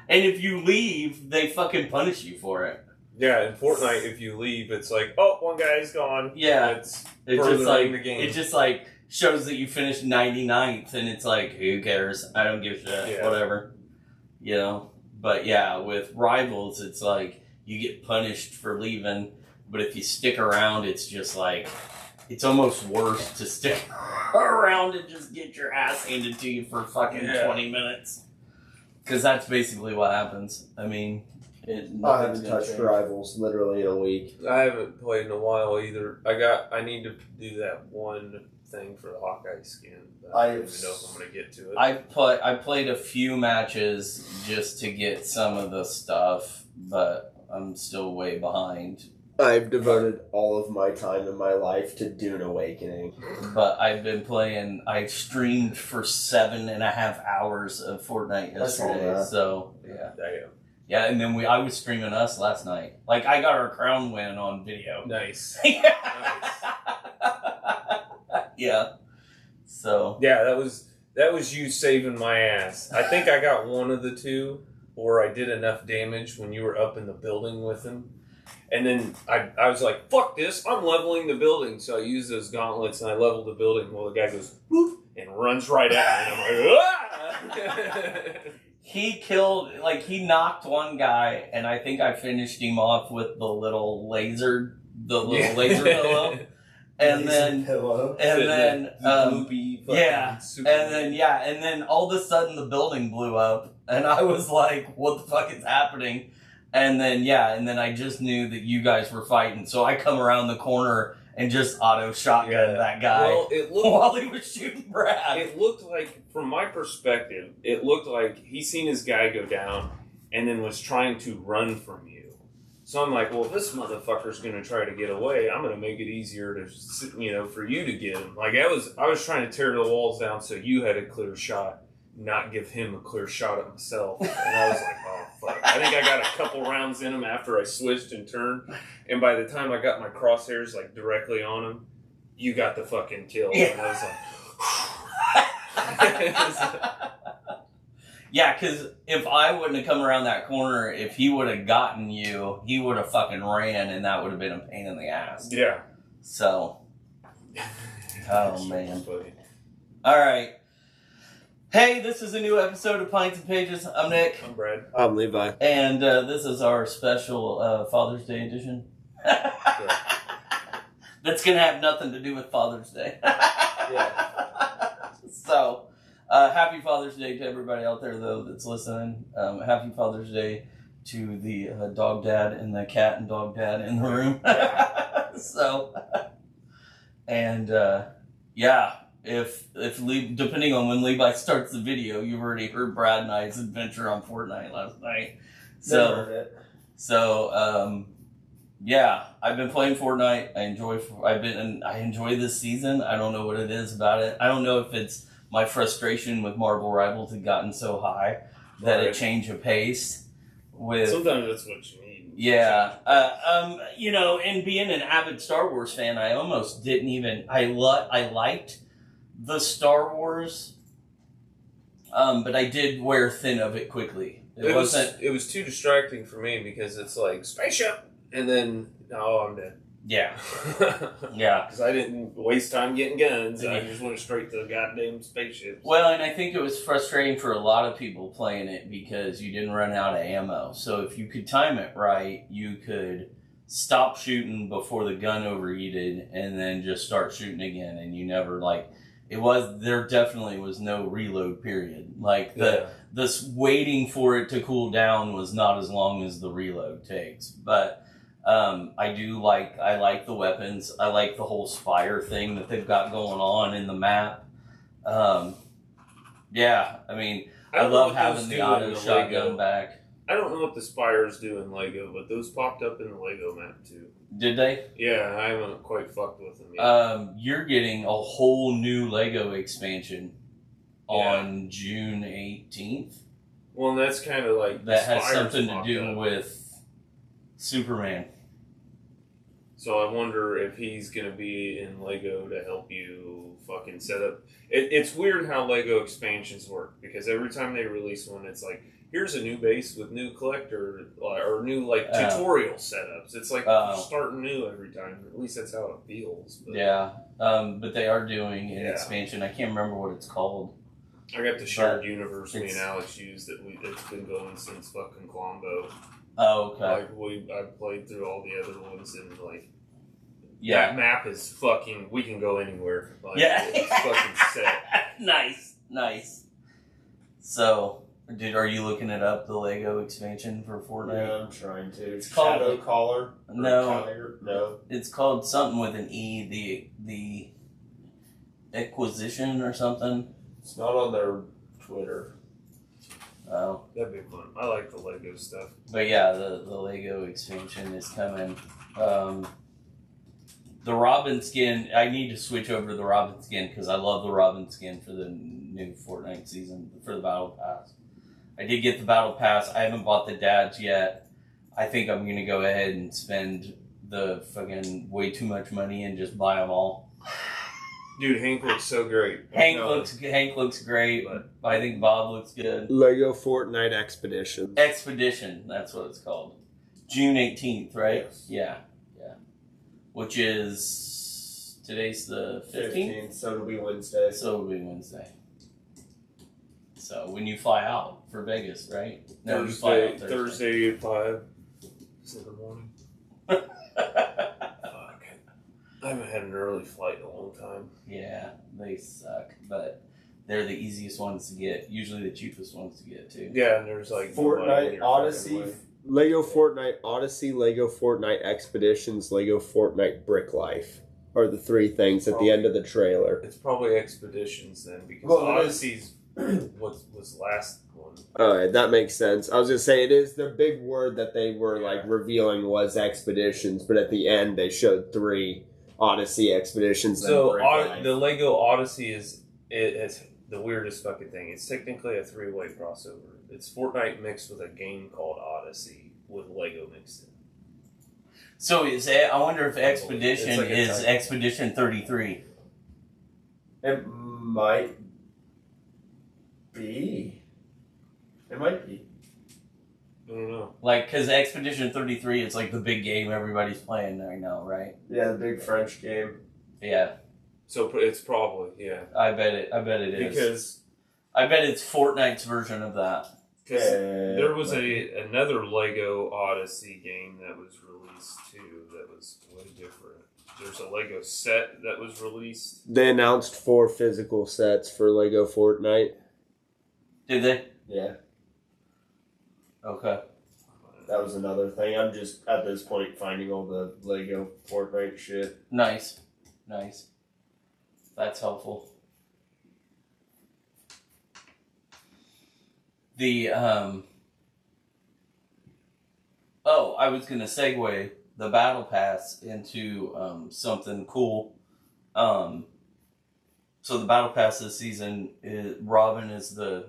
And if you leave, they fucking punish you for it. Yeah, in Fortnite, if you leave, it's like, oh, one guy's gone. Yeah. It's just like the game. it just like shows that you finished 99th, and it's like, who cares? I don't give a shit. Yeah. Whatever. You know? But yeah, with Rivals, it's like you get punished for leaving, but if you stick around, it's just like, it's almost worse to stick around and just get your ass handed to you for fucking 20 minutes. Because that's basically what happens. I mean, I haven't touched Rivals literally in a week. I haven't played in a while either. I need to do that one thing for the Hawkeye skin. I don't even know if I'm going to get to it. I played a few matches just to get some of the stuff, but I'm still way behind. I've devoted all of my time in my life to Dune Awakening. But I've been playing, I streamed for 7.5 hours of Fortnite yesterday, so yeah. Yeah, and then I was streaming us last night. Like, I got our crown win on video. Nice. Yeah. So. Yeah, that was you saving my ass. I think I got one of the two, or I did enough damage when you were up in the building with him. And then I was like, fuck this, I'm leveling the building. So I used those gauntlets and I leveled the building. Well, the guy goes, whoop, and runs right at me. And I'm like, ah! He knocked one guy, and I think I finished him off with the little laser pillow. And then all of a sudden the building blew up, and I was like, what the fuck is happening? And then I just knew that you guys were fighting, so I come around the corner and just auto shotgun that guy while he was shooting Brad. It looked like, from my perspective, it looked like he seen his guy go down and then was trying to run from you. So I'm like, well, if this motherfucker's going to try to get away, I'm going to make it easier to, for you to get him. Like, I was trying to tear the walls down so you had a clear shot, not give him a clear shot at myself. And I was like, oh, fuck. I think I got a couple rounds in him after I switched and turned. And by the time I got my crosshairs, like, directly on him, you got the fucking kill. Yeah. And I was like, yeah, because if I wouldn't have come around that corner, if he would have gotten you, he would have fucking ran, and that would have been a pain in the ass. Yeah. So. Oh, man. All right. Hey, this is a new episode of Pints and Pages. I'm Nick. I'm Brad. I'm Levi. And this is our special Father's Day edition. That's going to have nothing to do with Father's Day. Yeah. So, happy Father's Day to everybody out there, though, that's listening. Happy Father's Day to the dog dad and the cat and dog dad in the room. So, and yeah. If depending on when Levi starts the video, you've already heard Brad and I's adventure on Fortnite last night. Yeah, I've been playing Fortnite. I enjoy this season. I don't know what it is about it. I don't know if it's my frustration with Marvel Rivals had gotten so high that it changed of pace. Sometimes that's what you need. Yeah, and being an avid Star Wars fan, I almost didn't even. I liked the Star Wars, but I did wear thin of it quickly. It was too distracting for me because it's like spaceship, and then I'm dead. Yeah, yeah. Because I didn't waste time getting guns. I just went straight to the goddamn spaceships. Well, and I think it was frustrating for a lot of people playing it because you didn't run out of ammo. So if you could time it right, you could stop shooting before the gun overheated, and then just start shooting again, and you never there definitely was no reload period. This waiting for it to cool down was not as long as the reload takes. But I like the weapons. I like the whole Spire thing that they've got going on in the map. Yeah, I mean, I love having the auto shotgun back. I don't know what the Spires do in Lego, but those popped up in the Lego map too. Did they? Yeah, I haven't quite fucked with them yet. You're getting a whole new Lego expansion on June 18th. Well, and that's kind of like... That has something to do with Superman. So I wonder if he's going to be in Lego to help you fucking set up... It's weird how Lego expansions work, because every time they release one, it's like, here's a new base with new collector or new tutorial setups. It's like you're starting new every time. At least that's how it feels. But. Yeah, but they are doing an expansion. I can't remember what it's called. I got the shared universe me and Alex use it's been going since fucking Colombo. Oh, okay. Like I played through all the other ones and that map is fucking. We can go anywhere. It's fucking set. Nice. So, are you looking it up, the Lego expansion for Fortnite? Yeah, I'm trying to. It's called Shadow Caller. No, it's called something with an E. The Acquisition or something. It's not on their Twitter. Oh, that'd be fun. I like the Lego stuff. But yeah, the Lego expansion is coming. The Robin skin, I need to switch over to the Robin skin because I love the Robin skin for the new Fortnite season, for the Battle Pass. I did get the Battle Pass. I haven't bought the dads yet. I think I'm going to go ahead and spend the fucking way too much money and just buy them all. Dude, Hank looks so great. Hank looks great. But I think Bob looks good. Lego Fortnite Expedition, that's what it's called. June 18th, right? Yes. Yeah. Which is, today's the 15th? So it'll be Wednesday. So when you fly out for Vegas, right? No, you fly out Thursday at 5 in the morning. Fuck. I haven't had an early flight in a long time. Yeah, they suck, but they're the easiest ones to get. Usually the cheapest ones to get, too. Yeah, and there's Fortnite Odyssey. Lego Fortnite Odyssey, Lego Fortnite Expeditions, Lego Fortnite Brick Life are the three things at the end of the trailer. It's probably Expeditions then, because Odyssey's was last one. Alright, that makes sense. I was going to say, it is the big word that they were revealing was Expeditions, but at the end they showed three Odyssey Expeditions. So the Lego Odyssey it's the weirdest fucking thing. It's technically a three-way crossover. It's Fortnite mixed with a game called Odyssey with Lego mixed in. So I wonder if Expedition is Expedition 33. It might be. It might be. I don't know. Because Expedition 33 is the big game everybody's playing right now, right? Yeah, the big French game. Yeah. So it's probably, yeah. I bet it is. Because I bet it's Fortnite's version of that. Because there was another Lego Odyssey game that was released too that was way different. There's a Lego set that was released. They announced 4 physical sets for Lego Fortnite. Did they? Yeah. Okay. That was another thing. I'm just, at this point, finding all the Lego Fortnite shit. Nice. That's helpful. I was going to segue the Battle Pass into something cool. So the Battle Pass this season, Robin's the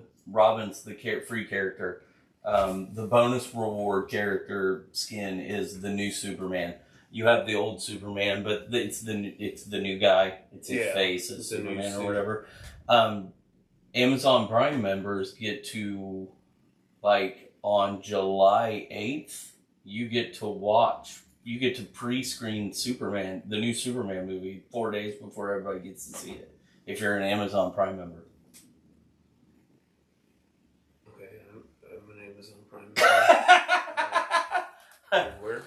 free character. The bonus reward character skin is the new Superman. You have the old Superman, but it's the new guy. It's his face as Superman or whatever. Amazon Prime members get to, on July 8th, you get to pre-screen Superman, the new Superman movie, 4 days before everybody gets to see it, if you're an Amazon Prime member. Okay, I'm an Amazon Prime member. Where?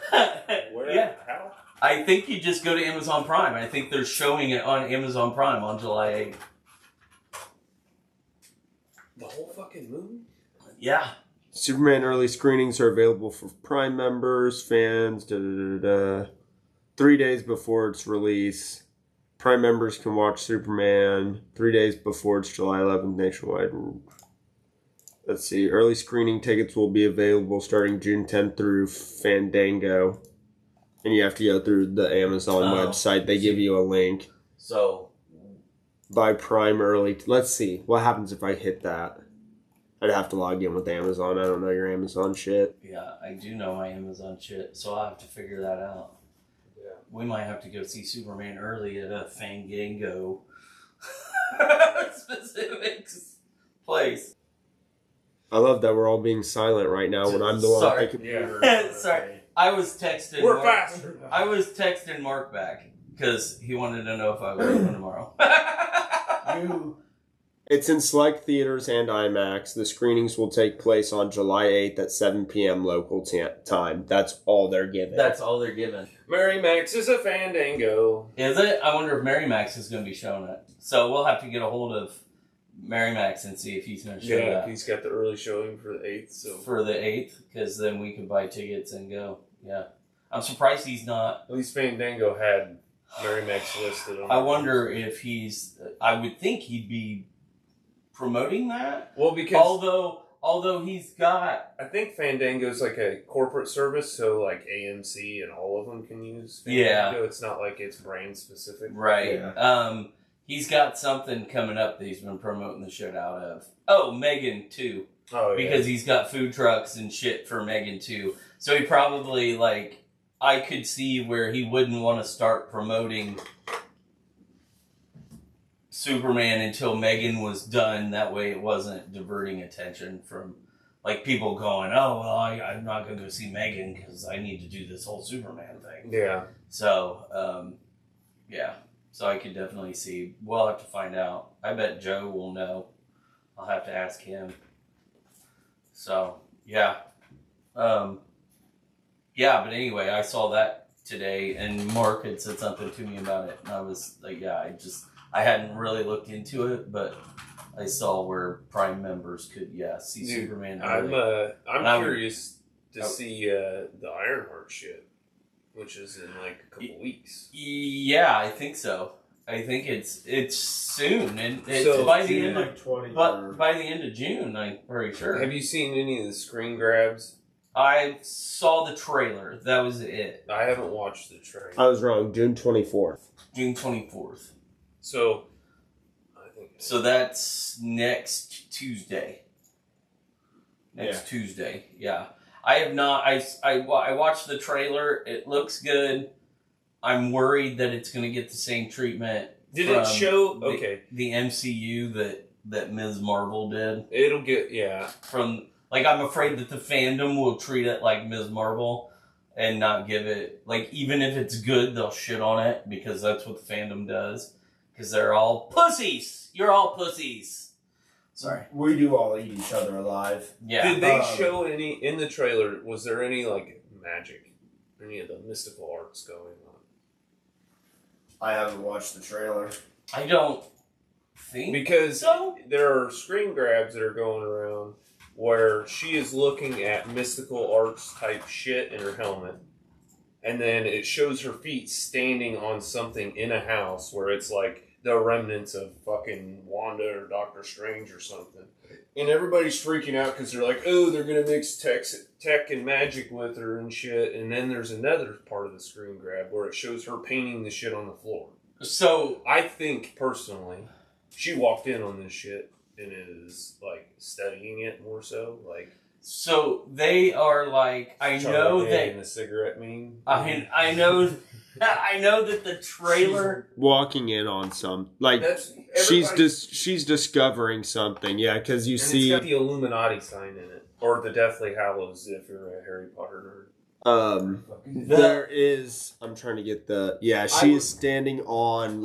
Yeah. How? I think you just go to Amazon Prime. I think they're showing it on Amazon Prime on July 8th. The whole fucking movie? Yeah. Superman early screenings are available for Prime members, fans, 3 days before its release. Prime members can watch Superman 3 days before it's July 11th nationwide. Let's see. Early screening tickets will be available starting June 10th through Fandango. And you have to go through the Amazon website. They give you a link. So, buy Prime early. Let's see. What happens if I hit that? I'd have to log in with Amazon. I don't know your Amazon shit. yeah, I do know my Amazon shit, so I'll have to figure that out. Yeah. We might have to go see Superman early at a Fandango specific place. I love that we're all being silent right now when I'm the one Sorry. thinking. Yeah. Sorry, I was texting. We're Mark, faster. I was texting Mark back because he wanted to know if I was open tomorrow. It's in select theaters and IMAX. The screenings will take place on July 8th at 7 p.m. local time. That's all they're giving. That's all they're giving. Mary Max is a fandango. Is it? I wonder if Mary Max is going to be showing it. So we'll have to get a hold of Mary Max and see if he's going to show that. He's got the early showing for the 8th. So For the 8th, because then we can buy tickets and go. Yeah. I'm surprised he's not. at least Fandango had Mary Max listed on I wonder if he's. I would think he'd be promoting that. Well, because Although he's got. I think Fandango's like a corporate service, so like AMC and all of them can use Fandango. Yeah. It's not like it's brand specific. Right. Yeah. He's got something coming up that he's been promoting the shit out of. Oh, Megan too. Oh, yeah. Because he's got food trucks and shit for Megan too. So he probably I could see where he wouldn't want to start promoting Superman until Megan was done. That way it wasn't diverting attention from people going, oh, well, I'm not going to go see Megan because I need to do this whole Superman thing. Yeah. So, yeah. So I could definitely see. We'll have to find out. I bet Joe will know. I'll have to ask him. So, yeah. Yeah, but anyway, I saw that today, and Mark had said something to me about it, and I was like, yeah, I hadn't really looked into it, but I saw where Prime members could, see Dude, Superman. I'm curious to see the Ironheart shit, which is in a couple weeks. Yeah, I think so. I think it's soon, and it's So, by the end of 20. by the end of June. I'm pretty sure. Have you seen any of the screen grabs? I saw the trailer. That was it. I haven't watched the trailer. I was wrong. June 24th. June 24th. So, I think So that's next Tuesday. Tuesday, yeah. I have not. I watched the trailer. It looks good. I'm worried that it's going to get the same treatment. Did it show? The MCU that Ms. Marvel did. It'll get From I'm afraid that the fandom will treat it like Ms. Marvel and not give it even if it's good, they'll shit on it because that's what the fandom does. Because they're all pussies. You're all pussies. Sorry. We do all eat each other alive. Yeah. Did they show any in the trailer? Was there any magic, any of the mystical arts going on? I haven't watched the trailer. I don't think Because so. there are screen grabs that are going around where she is looking at mystical arts type shit in her helmet, and then it shows her feet standing on something in a house where it's the remnants of fucking Wanda or Doctor Strange or something. And everybody's freaking out because they're like, oh, they're going to mix tech and magic with her and shit. And then there's another part of the screen grab where it shows her painting the shit on the floor. So I think, personally, she walked in on this shit and is, studying it more so. So they are I know that in the cigarette meme. I know I know that the trailer Walking in on some That's she's discovering something. Yeah, because you and see. it's got the Illuminati sign in it, or the Deathly Hallows if you're a Harry Potter There is. I'm trying to get the. Yeah, she is standing on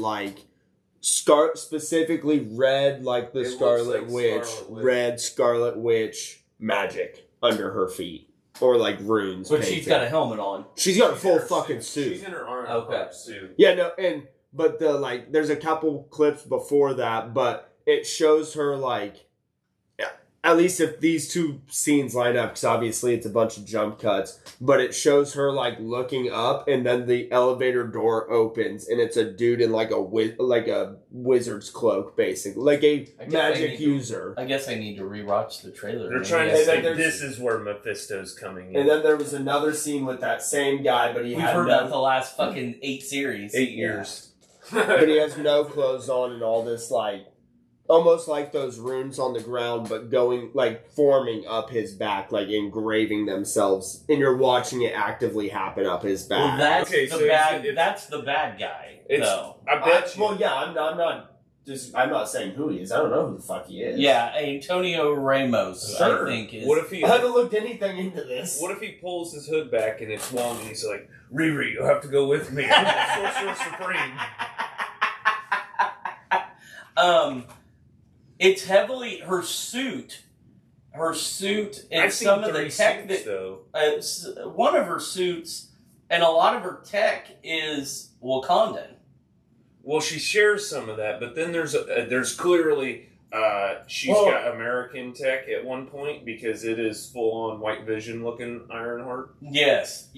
specifically red, the It Scarlet looks like Witch, Scarlet Witch. red Scarlet Witch magic under her feet, or runes. but painted. she's got a helmet on. She's got a full fucking suit. She's in her arm Okay. suit. Yeah, no, but there's a couple clips before that, but it shows her at least if these two scenes line up, because obviously it's a bunch of jump cuts, but it shows her looking up, and then the elevator door opens, and it's a dude in a wizard's cloak, basically, a magic user. I guess I need to rewatch the trailer. They're Maybe trying I to see- say this is where Mephisto's coming in. And then there was another scene with that same guy, but he We've had heard no, that the last fucking 8 series. 8 years. but he has no clothes on and all this almost like those runes on the ground, but going forming up his back, engraving themselves, and you're watching it actively happen up his back. Well, that's Okay, the so bad. it's- That's the bad guy. It's- though. I bet you. Well, yeah, I'm not I'm not saying who he is. I don't know who the fuck he is. Yeah, Antonio Ramos, Sure. I think is. What if he? I haven't looked anything into this. What if he pulls his hood back and it's Wong and he's like, Riri, you'll have to go with me. I'm the Sorcerer Supreme. It's heavily her suit, and I've some seen of the 3 tech suits, that though. one of her suits and a lot of her tech is Wakandan. Well, she shares some of that, but then there's clearly she's got American tech at one point because it is full on white vision looking Ironheart. Yes.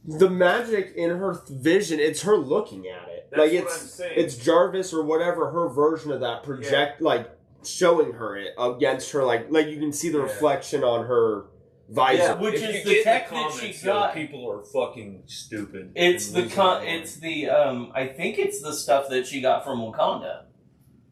The magic in her vision, it's her looking at it. That's what I'm saying. It's Jarvis or whatever her version of that project, like showing her it against her, like you can see the reflection on her visor. Yeah, which is the tech that she got. People are fucking stupid. It's the I think it's the stuff that she got from Wakanda.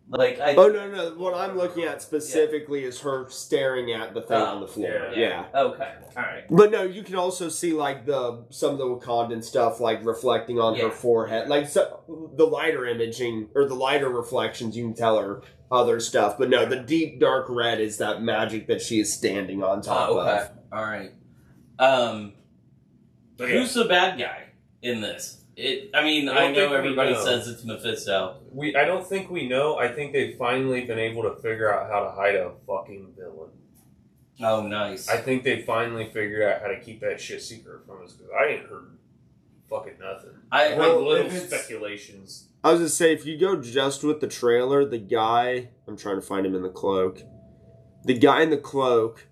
No. What I'm looking at specifically is her staring at the thing on the floor. Yeah. Okay. All right. But no, you can also see like some of the Wakandan stuff like reflecting on her forehead, like the lighter imaging or the lighter reflections. You can tell her other stuff, but no, the deep dark red is that magic that she is standing on top of. All right. Who's the bad guy in this? I know everybody says it's Mephisto. I don't think we know. I think they've finally been able to figure out how to hide a fucking villain. Oh, nice. I think they finally figured out how to keep that shit secret from us because I ain't heard fucking nothing. I heard little speculations. I was gonna say, if you go just with the trailer, the guy, I'm trying to find him in the cloak. The guy in the cloak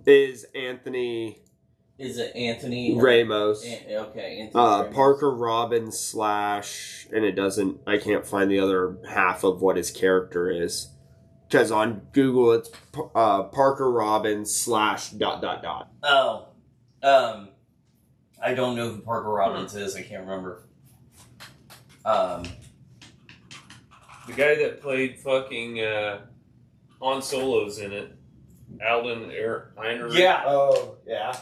is Anthony. Is it Anthony Ramos? Okay, Anthony Ramos. Parker Robbins / and it doesn't. I can't find the other half of what his character is because on Google it's Parker Robbins / ... Oh, I don't know who Parker Robbins is. I can't remember. The guy that played fucking Han Solo's in it, Alden Ehrenreich. Yeah. Oh, yeah.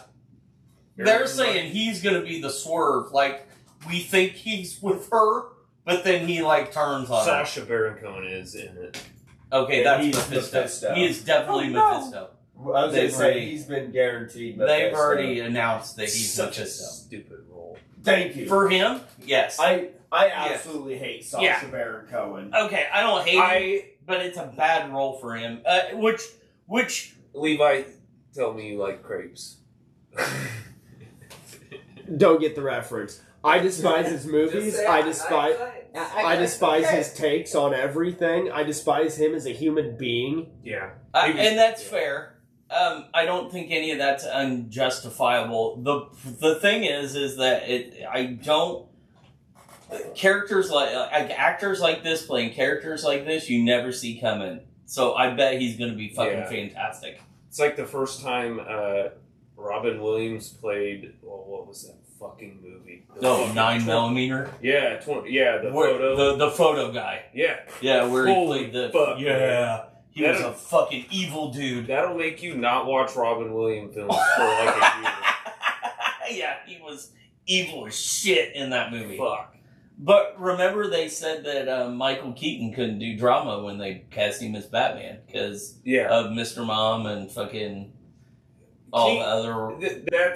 They're saying he's going to be the swerve. Like, we think he's with her, but then he, turns on her. Sacha Baron Cohen is in it. Okay, that's Mephisto. He is definitely Mephisto. I was going to say, he's been guaranteed Mephisto. They've already announced that he's Such Mephisto. a stupid role. Thank you. For him, yes. I absolutely hate Sacha Baron Cohen. Okay, I don't hate him, but it's a bad role for him. Which Levi, tell me you like crepes. Don't get the reference. I despise his movies. I despise his takes on everything. I despise him as a human being. Yeah. And that's fair. I don't think any of that's unjustifiable. The thing is that characters like actors like this playing characters like this you never see coming. So I bet he's going to be fucking fantastic. It's like the first time Robin Williams played. Well, what was that fucking movie? 9mm. Yeah, the photo. The photo guy. Yeah, where holy he played the fuck. Yeah. He was a fucking evil dude. That'll make you not watch Robin Williams films for like a year. Yeah, he was evil as shit in that movie. Fuck. But remember they said that Michael Keaton couldn't do drama when they cast him as Batman because of Mr. Mom and fucking all the other... Are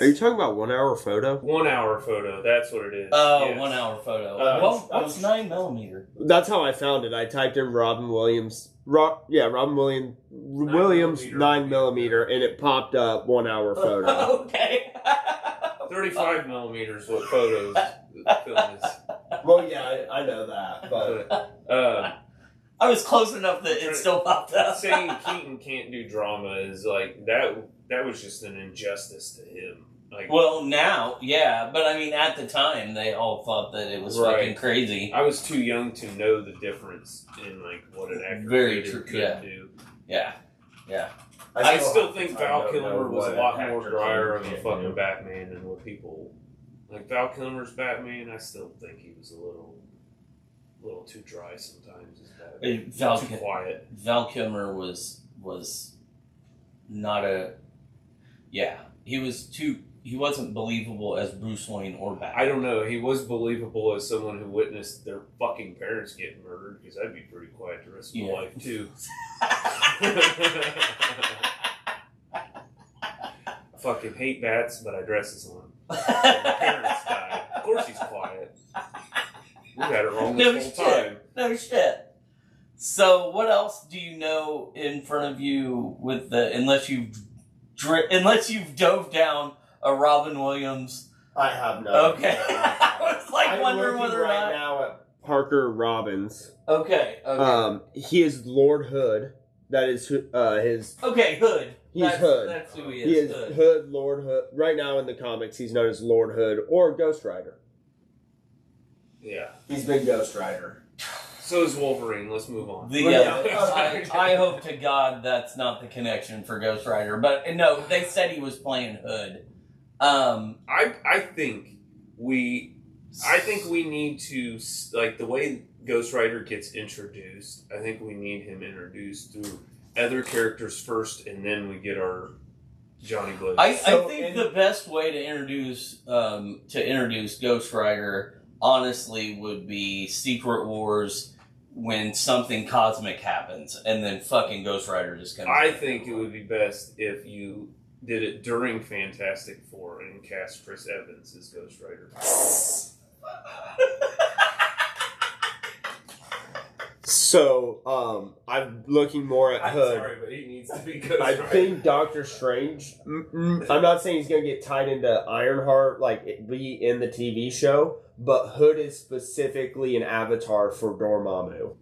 you talking about 1 hour photo? 1 hour photo, that's what it is. Oh, yes. 1 hour photo. What's 9mm? That's how I found it. I typed in Robin Williams... Robin Williams 9mm, and it popped up 1 hour photo. Okay. 35mm what photos film is. Well, yeah, I know that, but I was close enough that it still popped up. Saying Keaton can't do drama is like that was just an injustice to him. Like, well, now, yeah, but I mean, at the time, they all thought that it was fucking crazy. I was too young to know the difference in like what an actor could do. Yeah. I still think Val Kilmer was a lot more drier of a fucking Batman than what people like. Val Kilmer's Batman, I still think he was a little too dry sometimes. Too quiet. Val Kilmer was not a. Yeah, he was believable as Bruce Wayne or Batman. I don't know. He was believable as someone who witnessed their fucking parents getting murdered, because I'd be pretty quiet the rest of my life, too. I fucking hate bats, but I dress as one. My parents died. Of course he's quiet. We got it wrong this whole time. No shit. So, what else do you know in front of you with unless you've dove down a Robin Williams? I have not. Okay. I was like wondering whether or not. Now at Parker Robbins. Okay. He is Lord Hood. That is his. Okay, Hood. He's Hood. That's who he is. He is Hood, Lord Hood. Right now in the comics, he's known as Lord Hood or Ghost Rider. Yeah. he's been Ghost Rider. So is Wolverine. Let's move on. I hope to God that's not the connection for Ghost Rider. But no, they said he was playing Hood. I think we need to, like, the way Ghost Rider gets introduced, I think we need him introduced through other characters first, and then we get our Johnny Blaze. I think the best way to introduce Ghost Rider, honestly, would be Secret Wars when something cosmic happens, and then fucking Ghost Rider just comes. I think it would be best if you did it during Fantastic Four and cast Chris Evans as Ghost Rider. So, I'm looking more at Hood. Sorry, but he needs to be Ghost I Rider. think Doctor Strange. I'm not saying he's going to get tied into Ironheart, like be in the TV show, but Hood is specifically an avatar for Dormammu.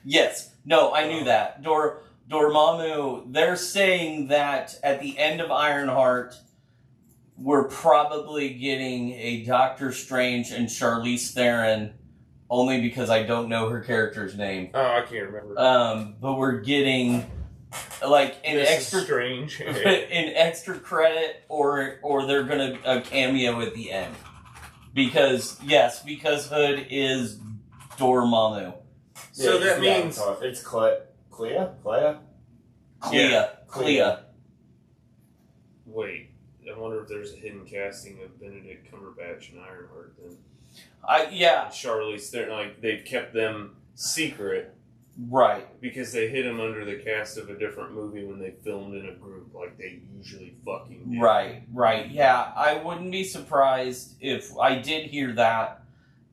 Yes. No, I knew that. Dormammu, they're saying that at the end of Ironheart, we're probably getting a Doctor Strange and Charlize Theron, only because I don't know her character's name. Oh, I can't remember. But we're getting like an extra strange, an extra credit, or they're gonna a cameo at the end. Because Hood is Dormammu. So Yeah, that he's the means Avatar. It's Clea. Clea. Wait, I wonder if there's a hidden casting of Benedict Cumberbatch and Ironheart then. And Charlize Theron, like, they've kept them secret. Right. Because they hid them under the cast of a different movie when they filmed in a group, like they usually fucking do. Right. Yeah, I wouldn't be surprised if I did hear that.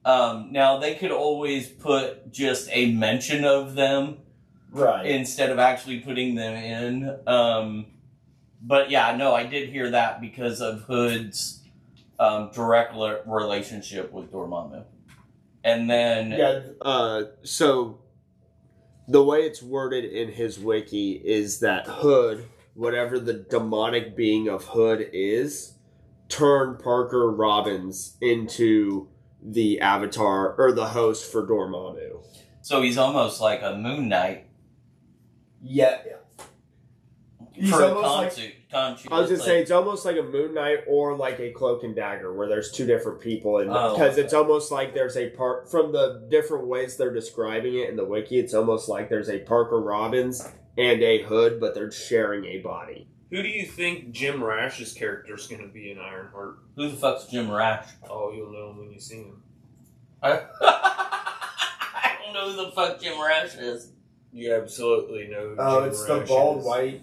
Now, they could always put just a mention of them. Right. Instead of actually putting them in. But yeah, no, I did hear that because of Hood's direct relationship with Dormammu. And then... So, the way it's worded in his wiki is that Hood, whatever the demonic being of Hood is, turned Parker Robbins into the avatar, or the host for Dormammu. So he's almost like a Moon Knight. Yeah. He's For a almost Khonshu. I was going to say, it's almost like a Moon Knight or like a Cloak and Dagger, where there's two different people. Because it's almost like there's a part, from the different ways they're describing it in the wiki, it's almost like there's a Parker Robbins and a Hood, but they're sharing a body. Who do you think Jim Rash's character is going to be in Ironheart? Who the fuck's Jim Rash? Oh, you'll know him when you see him. I don't know who the fuck Jim Rash is. You absolutely know who Oh, Jim it's Rash the bald is. white.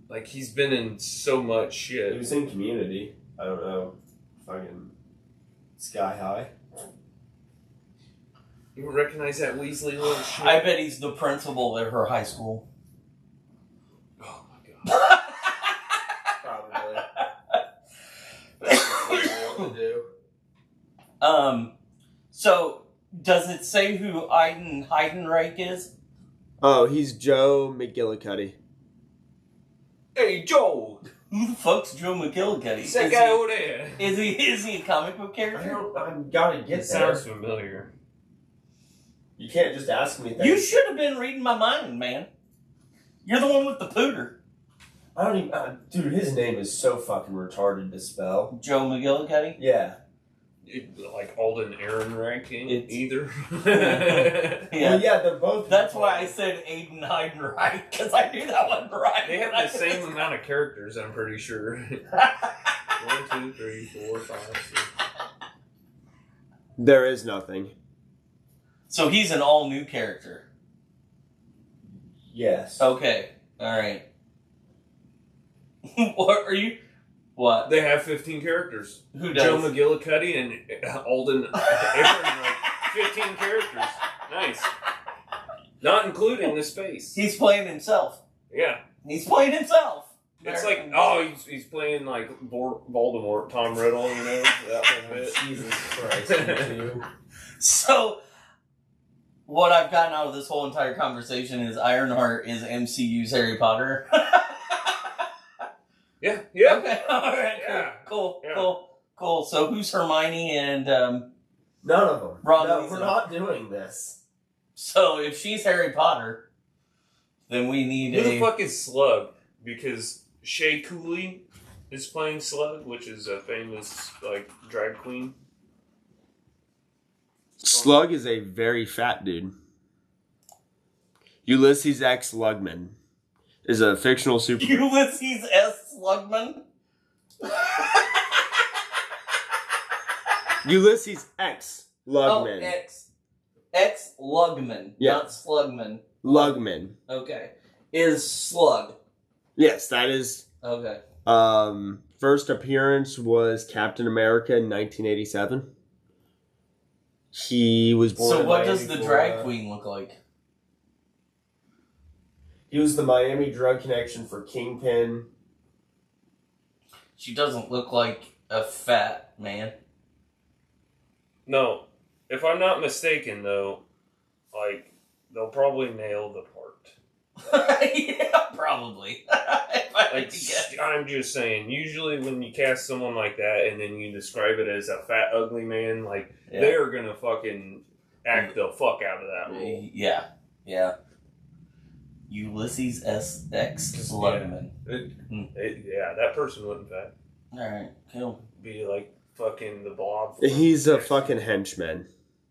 Like, he's been in so much He shit. was in Community. I don't know. Fucking Sky High. You recognize that Weasley little shit? I bet he's the principal at her high school. Oh my god. Probably. What to do? So, does it say who Heidenreich is? Oh, he's Joe McGillicuddy. Hey, Joel! Who the fuck's Joe McGillicuddy? That guy over there. Is he a comic book character? I gotta get It there. sounds familiar. You can't just ask me things. You should have been reading my mind, man. You're the one with the pooter. I don't even. Dude, his name is so fucking retarded to spell. Joe McGillicuddy? Yeah. like Alden Ehrenreich either. Yeah. Well, yeah, they're both. That's why I said Aiden Heidenreich, because I knew that one right. They have the same amount of characters, I'm pretty sure. 1, 2, 3, 4, 5, 6. There is nothing. So he's an all new character. Yes. Okay. Alright. What are you? What? They have 15 characters. Who does? Joe McGillicuddy and Alden Ehrenreich. 15 characters. Nice. Not including the space. He's playing himself. Yeah. He's playing himself. It's like, oh, he's playing like Voldemort, Tom Riddle, you know? That whole bit. Jesus Christ. you. So, what I've gotten out of this whole entire conversation is Ironheart is MCU's Harry Potter. Yeah. Okay, alright, Yeah. cool. Yeah. So, who's Hermione and, None of them. Ron No, Weasley. we're not doing this. so if she's Harry Potter, then we need Who the fuck is Slug? Because Shea Cooley is playing Slug, which is a famous, like, drag queen. Slug is a very fat dude. Ulysses X Lugman is a fictional super. Ulysses S. Slugman? Ulysses X Lugman. Oh, X Lugman, Yeah. not Slugman. Lugman. Okay. Is Slug. Yes, that is. Okay. First appearance was Captain America in 1987. He was born. So in what Miami, does the Florida. drag queen look like? He was the Miami drug connection for Kingpin. She doesn't look like a fat man. No. If I'm not mistaken, though, like, they'll probably nail the part. Yeah, probably. If I had Like, to guess. I'm just saying, usually when you cast someone like that and then you describe it as a fat, ugly man, like, Yeah. they're gonna fucking act the fuck out of that role. Yeah. Ulysses S. X. Slugman. Yeah, that person wouldn't fat. Alright, cool. Be like fucking the Blob. He's a fucking henchman.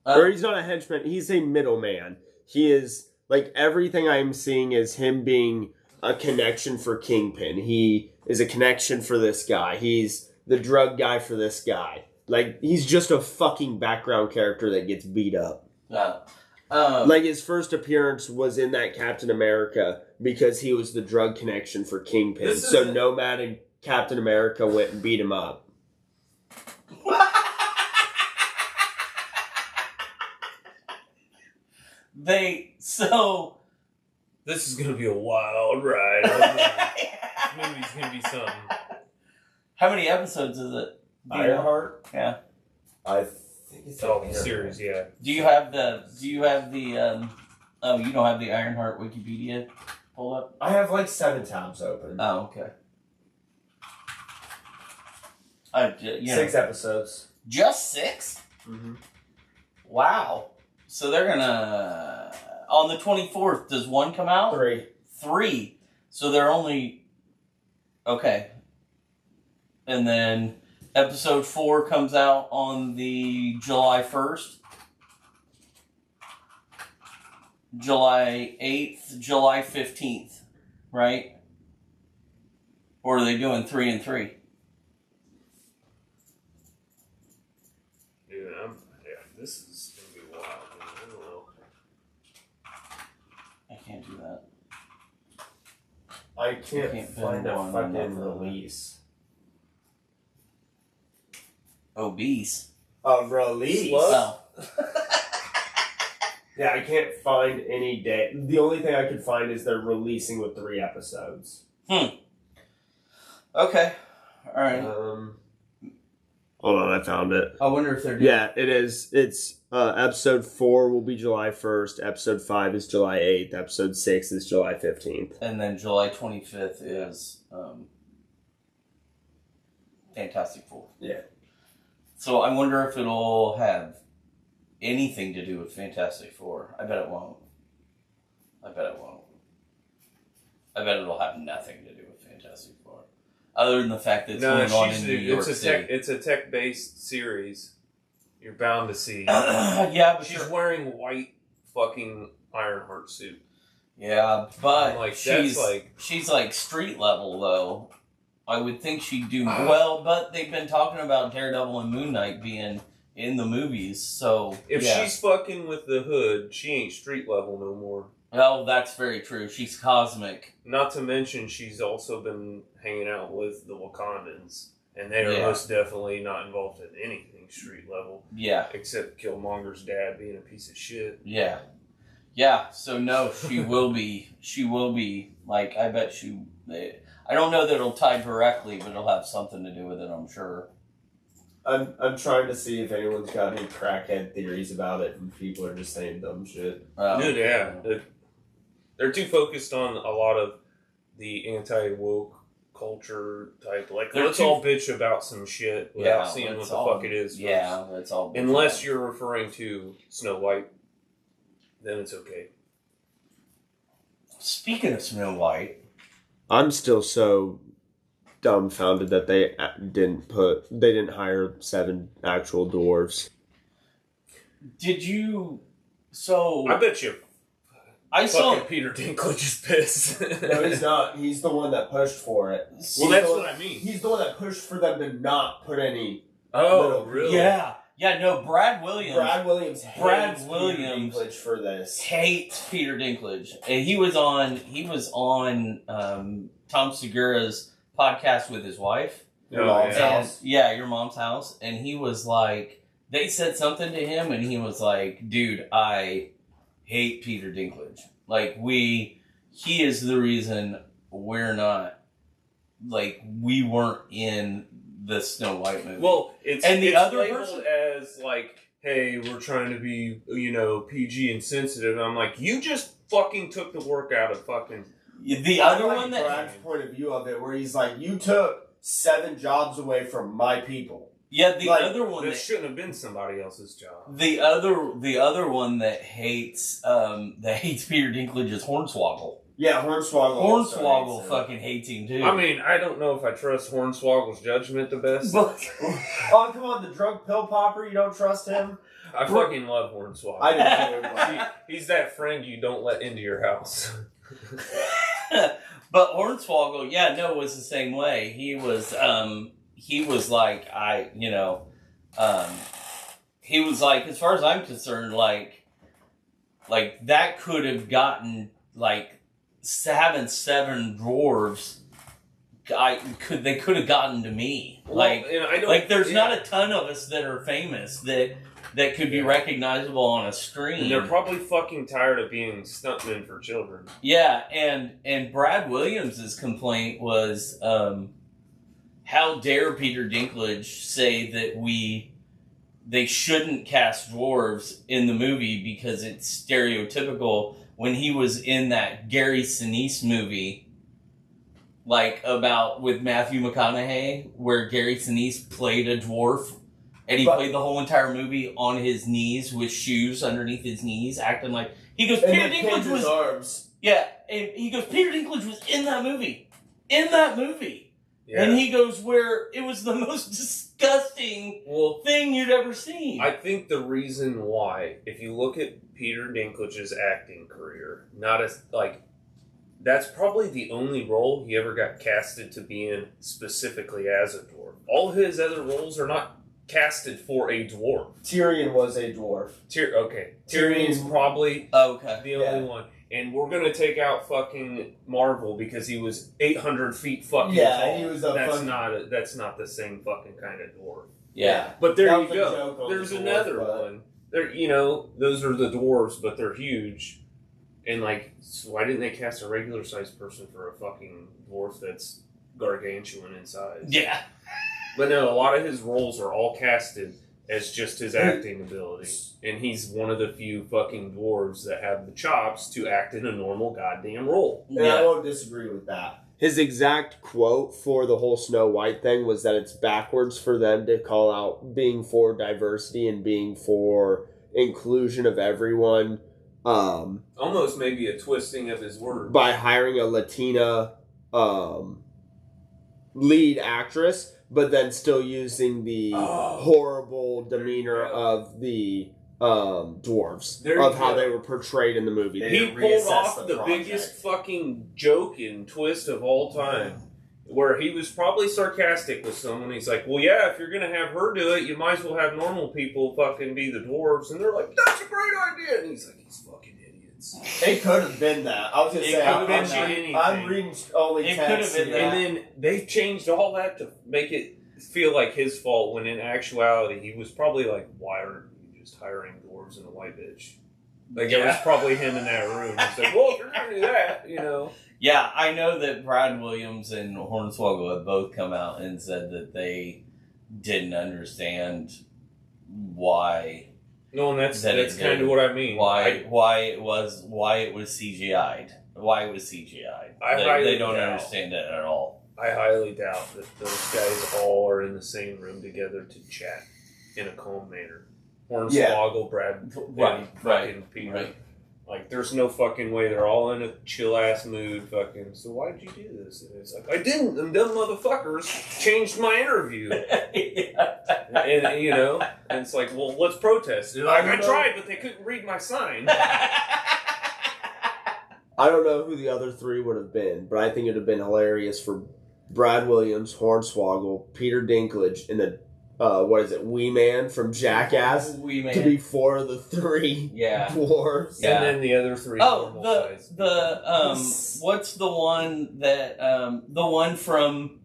Or he's not a henchman, he's a middleman. He is, like, everything I'm seeing is him being a connection for Kingpin. He is a connection for this guy. He's the drug guy for this guy. Like, he's just a fucking background character that gets beat up. Like, his first appearance was in that Captain America because he was the drug connection for Kingpin. So Nomad and Captain America went and beat him up. This is gonna be a wild ride. This movie's gonna be something. How many episodes is it? Ironheart? Yeah. I think it's Oh, series, yeah. Do you have the oh, you don't have the Ironheart Wikipedia pull up? I have like 7 tabs open. Oh, okay. 6 episodes. Just 6? Mm-hmm. Wow. So they're gonna on the 24th. Does one come out? 3. 3. So they're only okay. And then episode 4 comes out on the July 1st, July 8th, July 15th, right? Or are they doing 3 and 3? Dude, this is gonna be wild. Man. I don't know. I can't do that. I can't find a one fucking another. release. Obese. A release? Oh. Yeah, I can't find any day. The only thing I could find is they're releasing with 3 episodes. Okay. All right. Hold on, I found it. I wonder if they're doing... Yeah, it is. It's episode 4 will be July 1st. Episode 5 is July 8th. Episode 6 is July 15th. And then July 25th is Fantastic Four. Yeah. So I wonder if it'll have anything to do with Fantastic Four. I bet it won't. I bet it'll have nothing to do with Fantastic Four. Other than the fact that it's going on in New York City. It's a tech-based series. You're bound to see. Yeah, but she's wearing white fucking Ironheart suit. Yeah, but like, she's like street level though. I would think she'd do well, but they've been talking about Daredevil and Moon Knight being in the movies, so if she's fucking with the Hood, she ain't street level no more. Well, that's very true. She's cosmic. Not to mention, she's also been hanging out with the Wakandans, and they are most definitely not involved in anything street level. Yeah. Except Killmonger's dad being a piece of shit. Yeah. Yeah, so no, she will be. She will be, like, I bet she... I don't know that it'll tie directly, but it'll have something to do with it, I'm sure. I'm trying to see if anyone's got any crackhead theories about it, and people are just saying dumb shit. Dude, yeah. They're too focused on a lot of the anti-woke culture type. Like, let's all bitch about some shit without seeing what the fuck it is. Yeah, that's all. Unless you're referring to Snow White, then it's okay. Speaking of Snow White, I'm still so dumbfounded that they didn't hire 7 actual dwarves. Did you? So I bet you. I saw Peter Dinklage is pissed. No, he's not. He's the one that pushed for it. Well, that's what I mean. He's the one that pushed for them to not put any. Oh, really? Yeah. Yeah, no, Brad Williams hates Brad Peter Williams Dinklage for this. hates Peter Dinklage. And he was on Tom Segura's podcast with his wife. Your mom's house. Yeah, Your Mom's House. And he was like, they said something to him, and he was like, dude, I hate Peter Dinklage. Like, he is the reason we're not, like, we weren't in the Snow White movie. Well, it's other labeled person as like, hey, we're trying to be, PG and sensitive. And I'm like, you just fucking took the work out of fucking. The other one that Brad's point of view of it, where he's like, you took 7 jobs away from my people. Yeah, the Like, other one This shouldn't have been somebody else's job. the other one that hates Peter Dinklage is Hornswoggle. Yeah, Hornswoggle. Hornswoggle fucking hates him too. I mean, I don't know if I trust Hornswoggle's judgment the best. Oh, come on, the drug pill popper, you don't trust him? I fucking love Hornswoggle. I do too. He's that friend you don't let into your house. But Hornswoggle, was the same way. He was like, he was like, as far as I'm concerned, like that could have gotten, like, having 7 dwarves, they could have gotten to me. There's not a ton of us that are famous that could be recognizable on a screen. And they're probably fucking tired of being stuntmen for children. Yeah, and Brad Williams' complaint was, how dare Peter Dinklage say that they shouldn't cast dwarves in the movie because it's stereotypical, when he was in that Gary Sinise movie, with Matthew McConaughey, where Gary Sinise played a dwarf, and he played the whole entire movie on his knees with shoes underneath his knees, acting like he goes. Peter Dinklage was arms. Yeah, and he goes. Peter Dinklage was in that movie. Yeah. And he goes, where it was the most disgusting thing you'd ever seen. I think the reason why, if you look at Peter Dinklage's acting career, that's probably the only role he ever got casted to be in specifically as a dwarf. All his other roles are not casted for a dwarf. Tyrion was a dwarf. Tyrion's probably the only one. And we're going to take out fucking Marvel because he was 800 feet fucking tall. He was that's not the same fucking kind of dwarf. Yeah. But there you go. There's another one. There, those are the dwarves, but they're huge. And, so why didn't they cast a regular sized person for a fucking dwarf that's gargantuan in size? Yeah. But no, a lot of his roles are all casted as just his acting ability. And he's one of the few fucking dwarves that have the chops to act in a normal goddamn role. And I won't disagree with that. His exact quote for the whole Snow White thing was that it's backwards for them to call out being for diversity and being for inclusion of everyone. Almost maybe a twisting of his words. By hiring a Latina lead actress. but then still using the horrible demeanor of the dwarves, of how they were portrayed in the movie. He pulled off the biggest fucking joke and twist of all time. Where he was probably sarcastic with someone. He's like, well, yeah, if you're going to have her do it, you might as well have normal people fucking be the dwarves. And they're like, that's a great idea. And he's like, these fucking idiots. It could have been that. I was going to say, I'm reading only text. It could have been that. And then they changed all that to make it feel like his fault, when in actuality, he was probably like, why are you just hiring dwarves and a white bitch? Like, it was probably him in that room. He's like, well, if you're going to do that, you know. Yeah, I know that Brad Williams and Hornswoggle have both come out and said that they didn't understand why. No, and that's kind of what I mean. Why it was CGI'd. Why it was CGI'd. They don't understand it at all. I highly doubt that those guys all are in the same room together to chat in a calm manner. Hornswoggle, Brad, and fucking Peter. Right. Like, there's no fucking way. They're all in a chill-ass mood, fucking, so why'd you do this? And it's like, I didn't. Them dumb motherfuckers changed my interview. and, you know, and it's like, well, let's protest. Like, I tried, but they couldn't read my sign. I don't know who the other three would have been, but I think it would have been hilarious for Brad Williams, Hornswoggle, Peter Dinklage, and the Wee Man from Jackass to be four of the three dwarves. Yeah. And then the other three what's the one that the one from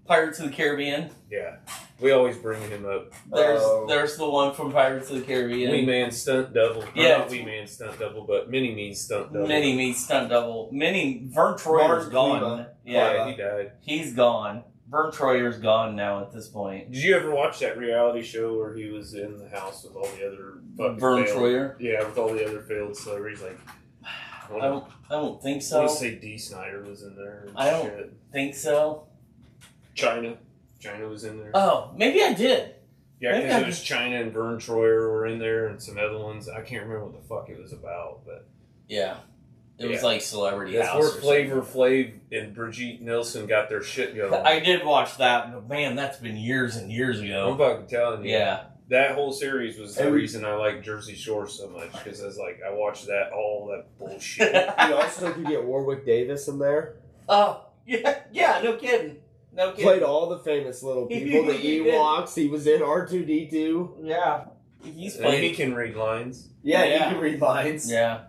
Pirates of the Caribbean? Yeah. We always bring him up. There's the one from Pirates of the Caribbean. Wee Man stunt double. Yeah. Not Wee Man stunt double, but Mini Me stunt double. Mini Me stunt double. Vern Troyer's gone. Yeah, he died. He's gone. Vern Troyer's gone now at this point. Did you ever watch that reality show where he was in the house with all the other fucking Vern Troyer? Yeah, with all the other failed celebrities. Like, I don't think so. I want to say D. Snyder was in there. I don't think so. China was in there. Oh, maybe I did. Yeah, because it was China and Vern Troyer were in there, and some other ones. I can't remember what the fuck it was about, but yeah. It was like Celebrity That's House. That's where Flavor Flav and Brigitte Nielsen got their shit going. I did watch that, but man, that's been years and years ago. I'm fucking telling you. Yeah. That whole series was the reason I like Jersey Shore so much, because I was like, I watched all that bullshit. You also could get Warwick Davis in there. Oh, yeah, no kidding. No kidding. Played all the famous little people, the Ewoks. He was in R2-D2. Yeah. He can read lines. Yeah, he can read lines. Yeah.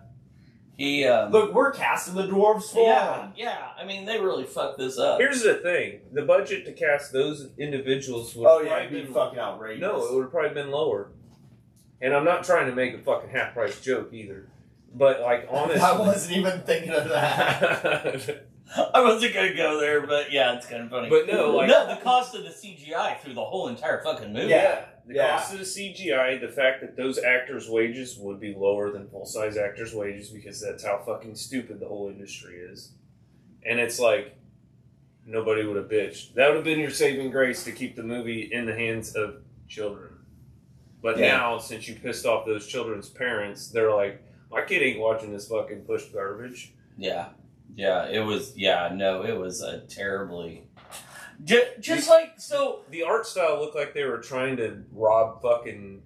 Look, we're casting the dwarves for him. Yeah. I mean, they really fucked this up. Here's the thing: the budget to cast those individuals would have been fucking outrageous. No, it would have probably been lower. And I'm not trying to make a fucking half price joke either, but like honestly, I wasn't even thinking of that. I wasn't gonna go there, but yeah, it's kind of funny. But no, the cost of the CGI through the whole entire fucking movie. Yeah. The cost of the CGI, the fact that those actors' wages would be lower than full-size actors' wages, because that's how fucking stupid the whole industry is. And it's like, nobody would have bitched. That would have been your saving grace to keep the movie in the hands of children. But now, since you pissed off those children's parents, they're like, my kid ain't watching this fucking pushed garbage. Yeah. Yeah, it was a terribly... Just like, so... The art style looked like they were trying to rob fucking,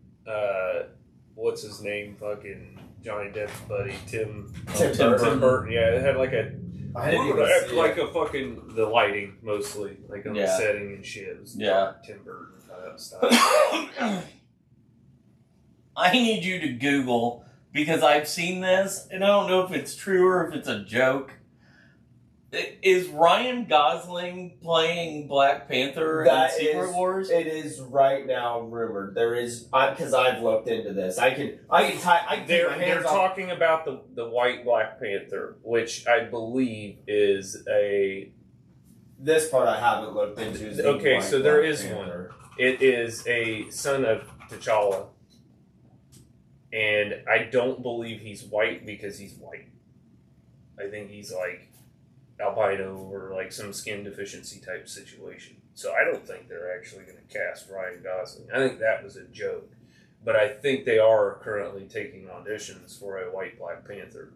what's his name? Fucking Johnny Depp's buddy, Tim Burton. Yeah, it had like a... a fucking... The lighting, mostly. Like on the setting and shit. It was Tim Burton style. I need you to Google, because I've seen this, and I don't know if it's true or if it's a joke. Is Ryan Gosling playing Black Panther in Secret Wars? It is right now rumored. There is, because I've looked into this. They're talking about the white Black Panther, which I believe is a... This part I haven't looked into. Okay, so there is one. It is a son of T'Challa. And I don't believe he's white because he's white. I think he's like albino or like some skin deficiency type situation. So I don't think they're actually going to cast Ryan Gosling. I think that was a joke. But I think they are currently taking auditions for a white Black Panther.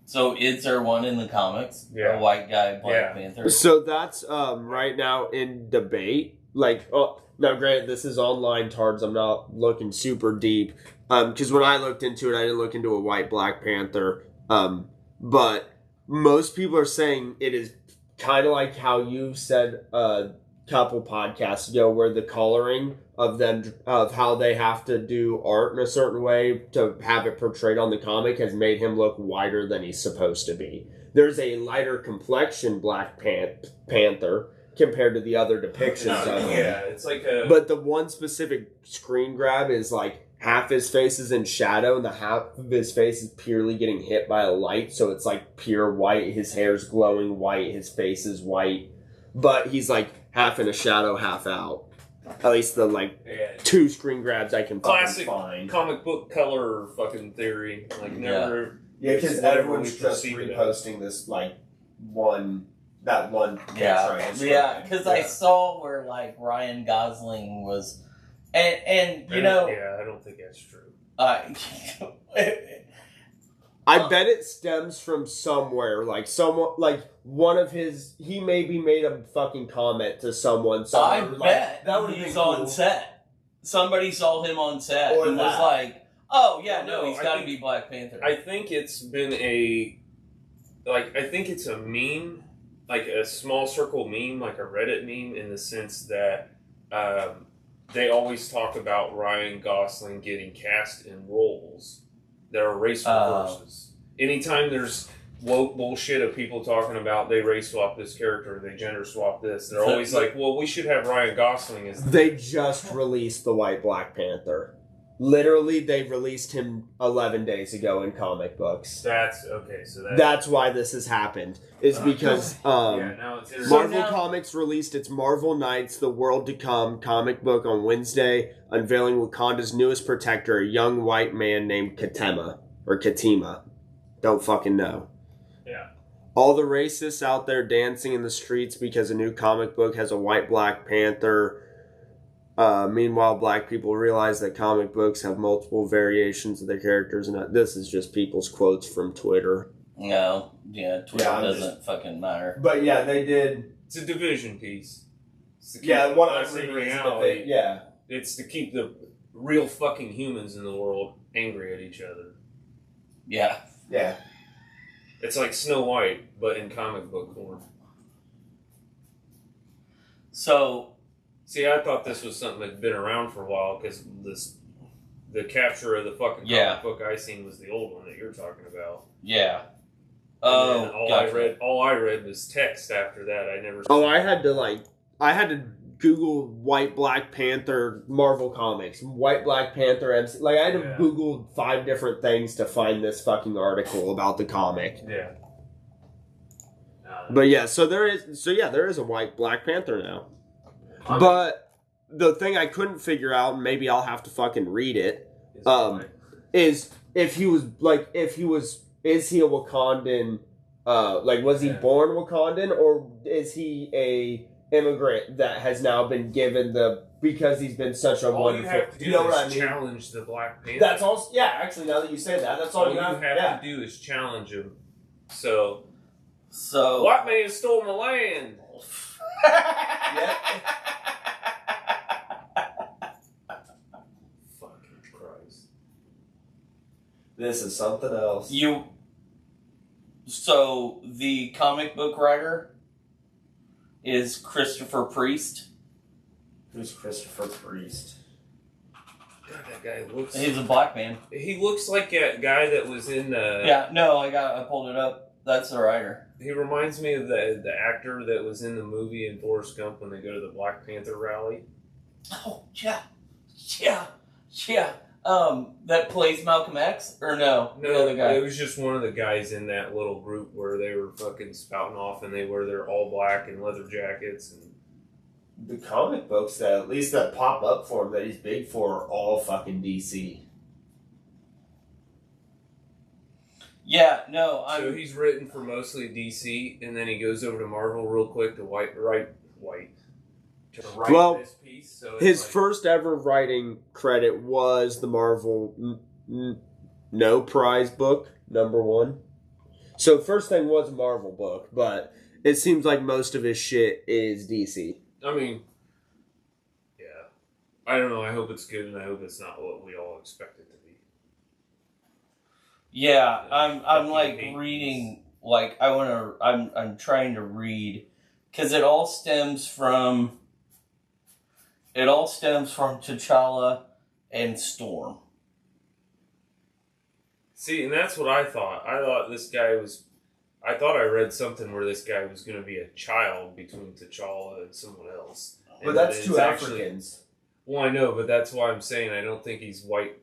So is there one in the comics? Yeah. A white guy, Black Yeah. Panther? So that's right now in debate. Like, now granted, this is online tards. I'm not looking super deep. Because when I looked into it, I didn't look into a white Black Panther. But most people are saying it is kind of like how you said a couple podcasts ago, where the coloring of them, of how they have to do art in a certain way to have it portrayed on the comic, has made him look whiter than he's supposed to be. There's a lighter complexion Black Panther compared to the other depictions of him. Yeah, it's like a... But the one specific screen grab is like half his face is in shadow and the half of his face is purely getting hit by a light, so it's like pure white. His hair's glowing white, his face is white, but he's like half in a shadow, half out. At least the two screen grabs I can classic find. comic book color fucking theory. Like never. Yeah, because never everyone's we just perceive it reposting this one picture. Yeah, because I saw where like Ryan Gosling was, and you know, yeah, I don't think that's true. I bet it stems from somewhere, like someone, like one of his. He maybe made a fucking comment to someone. I was bet that would've he's been cool. on set. Somebody saw him on set Or and was that. like, "Oh yeah, no, No, he's I got to think- be Black Panther." I think it's been I think it's a meme, like a small circle meme, like a Reddit meme, in the sense that they always talk about Ryan Gosling getting cast in roles that are race reverses. Anytime there's woke bullshit of people talking about they race swap this character, they gender swap this, they're always like, well, we should have Ryan Gosling as... They just released the white Black Panther. Literally, they released him 11 days ago in comic books. That's okay. So That's why this has happened. Is because yeah, now it's Marvel now- Comics released its Marvel Knights: The World to Come comic book on Wednesday, unveiling Wakanda's newest protector, a young white man named Katima. Don't fucking know. Yeah. All the racists out there dancing in the streets because a new comic book has a white Black Panther. Meanwhile, black people realize that comic books have multiple variations of their characters, and this is just people's quotes from Twitter. No, yeah, Twitter Yeah, I'm doesn't fucking matter. But yeah, they did. It's a division piece. It's to keep Yeah, what us I'm in reading is that reality. they, yeah. It's to keep the real fucking humans in the world angry at each other. Yeah. Yeah. It's like Snow White, but in comic book form. So, See, I thought this was something that'd been around for a while, because the capture of the fucking Yeah. comic book I seen was the old one that you're talking about. yeah. And then Oh, all I read was text after that. I never. Oh, I had to Google white Black Panther Marvel Comics, white Black Panther MC. Like, I had to Yeah. Google 5 different things to find this fucking article about the comic. Yeah. But yeah, there is a white Black Panther now. But the thing I couldn't figure out, and maybe I'll have to fucking read it, is is he a Wakandan, was he Yeah. born Wakandan, or is he a immigrant that has now been given because he's been such a all wonderful... you have to do you know is what I mean? challenge the Black Panther. That's all. Yeah, actually, now that you say that, that's all, All you have yeah. to do is challenge him. So, So, white man stole my land. Yeah. Fucking Christ. This is something else. So the comic book writer is Christopher Priest. Who's Christopher Priest? God, that guy looks. He's a black man. He looks like a guy that was in the. Yeah, no, I pulled it up. That's the writer. He reminds me of the actor that was in the movie in Forrest Gump when they go to the Black Panther rally. Oh, yeah. That plays Malcolm X? Or no? The No, other guy. it was just one of the guys in that little group where they were fucking spouting off and they wear their all black and leather jackets and. The comic books that pop up for him that he's big for are all fucking DC. Yeah, no, So he's written for mostly DC, and then he goes over to Marvel real quick to write Well, this piece. So it's His like, first ever writing credit was the Marvel No Prize book, #1. So first thing was a Marvel book, but it seems like most of his shit is DC. I mean, yeah. I don't know. I hope it's good, and I hope it's not what we all expect it to be. Yeah, I'm like reading, like I'm trying to read, because it all stems from T'Challa and Storm. See, and that's what I thought. I thought I read something where this guy was going to be a child between T'Challa and someone else. But that's two Africans. Well, I know, but that's why I'm saying I don't think he's white.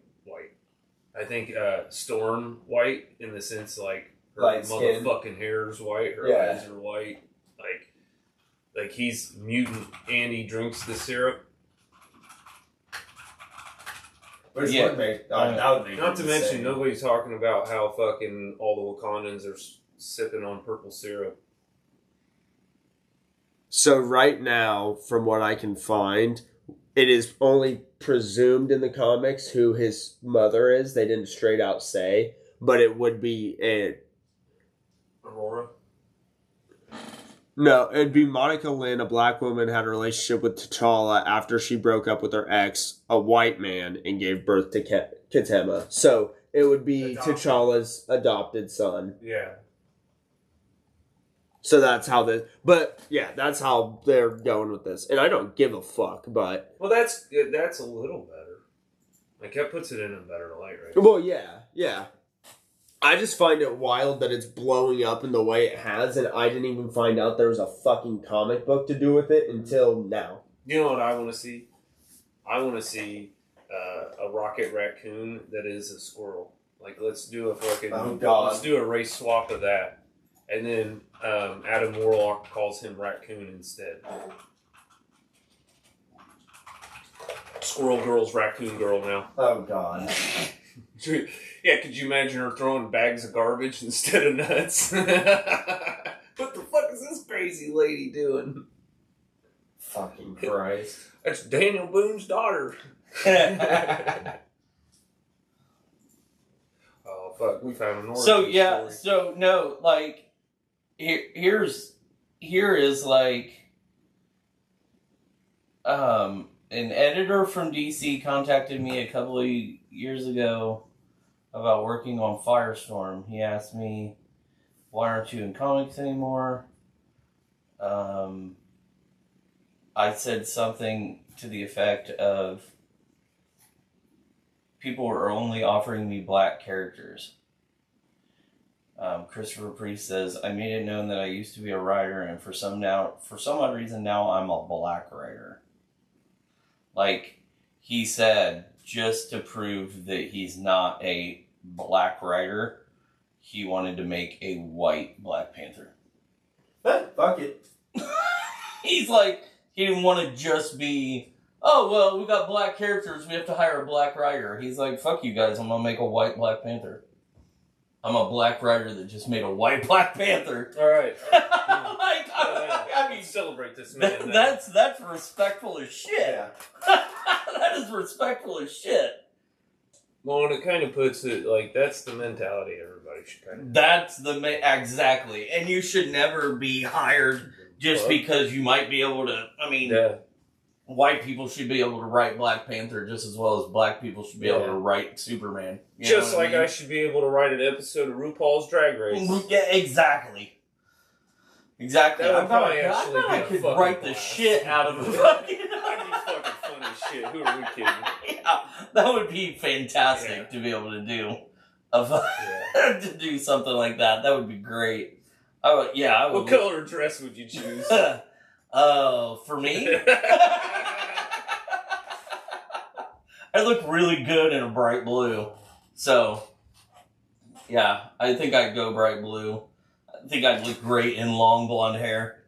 I think Storm white in the sense like her Light skin. motherfucking hair is white, her eyes are white, like he's mutant and he drinks the syrup. Which Yeah. would make that would make Not to it mention, insane. nobody's talking about how fucking all the Wakandans are sipping on purple syrup. So right now, from what I can find, it is only presumed in the comics who his mother is. They didn't straight out say, but it would be Aurora? No, it'd be Monica Lynn, a black woman, had a relationship with T'Challa after she broke up with her ex, a white man, and gave birth to Katema. So it would be T'Challa's adopted son. Yeah. So that's how that's how they're going with this. And I don't give a fuck, but... Well, that's a little better. Like, that puts it in a better light, right? Well, yeah. I just find it wild that it's blowing up in the way it has, and I didn't even find out there was a fucking comic book to do with it until now. You know what I want to see? I want to see a rocket raccoon that is a squirrel. Like, let's do a fucking... Oh, God. Let's do a race swap of that. And then Adam Warlock calls him Raccoon instead. Squirrel Girl's Raccoon Girl now. Oh God. Yeah, could you imagine her throwing bags of garbage instead of nuts? What the fuck is this crazy lady doing? Fucking Christ. That's Daniel Boone's daughter. Oh, fuck, we found an origin story. So no, like, here is like, an editor from DC contacted me a couple of years ago about working on Firestorm. He asked me, why aren't you in comics anymore? I said something to the effect of, people are only offering me black characters. Christopher Priest says, I made it known that I used to be a writer, and for some odd reason now I'm a black writer. Like, he said, just to prove that he's not a black writer, he wanted to make a white Black Panther. Fuck it. He's like, he didn't want to just be, oh, well, we got black characters, we have to hire a black writer. He's like, fuck you guys, I'm going to make a white Black Panther. I'm a black writer that just made a white Black Panther. All right. I mean, celebrate this man. That's respectful as shit. Yeah. That is respectful as shit. Well, and it kind of puts it, like, that's the mentality everybody should kind of... That's exactly. And you should never be hired just because you might be able to, I mean... Yeah. White people should be able to write Black Panther just as well as black people should be able to write Superman. You just like I should be able to write an episode of RuPaul's Drag Race. Yeah, exactly. Exactly. That I would thought probably I actually could be a fucking write the blast. shit out of a fucking... That'd be fucking funny as shit. Who are we kidding? Yeah, that would be fantastic to be able to do. To do something like that. That would be great. I would. What color dress would you choose? For me? I look really good in a bright blue. So, yeah, I think I'd go bright blue. I think I'd look great in long blonde hair.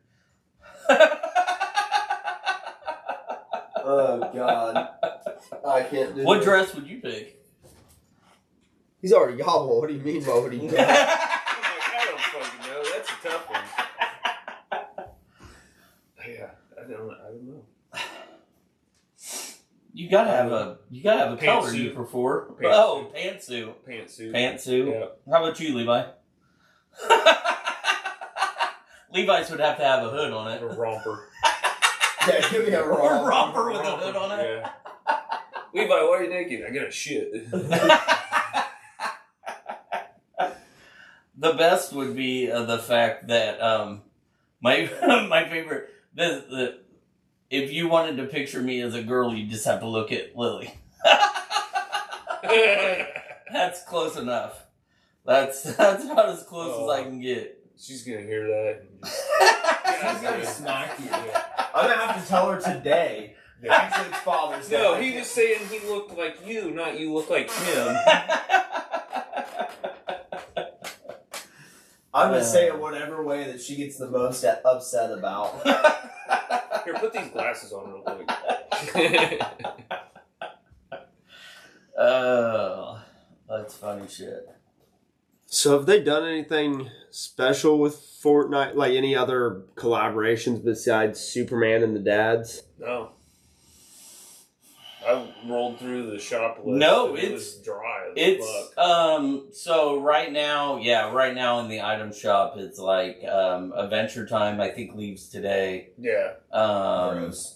Oh God. I can't do What this. dress would you pick? He's already got one. What do you mean, what would he do? I'm like, I don't fucking know. That's a tough one. Yeah, I don't know. You gotta have a color you prefer. Oh, pantsuit. Pantsuit. Pantsuit. Yeah. How about you, Levi? Levi's would have to have a hood on it. A romper. Yeah, give me a Or romper with a hood on it. Yeah. Levi, why are you naked? I got a shit. The best would be the fact that my my favorite. If you wanted to picture me as a girl, you just have to look at Lily. That's close enough. That's about as close as I can get. She's gonna hear that. And just, She's gonna smack you. I'm gonna have to tell her today. Actually, it's Father's Day. no, he was saying he looked like you, not you look like him. I'm gonna say it whatever way that she gets the most upset about. Here, put these glasses on real quick. Oh, that's funny shit. So have they done anything special with Fortnite? Like any other collaborations besides Superman and the Dads? No. I rolled through the shop list. No, it was dry as It's fuck. so right now in the item shop it's like Adventure Time I think leaves today. Yeah. Gross.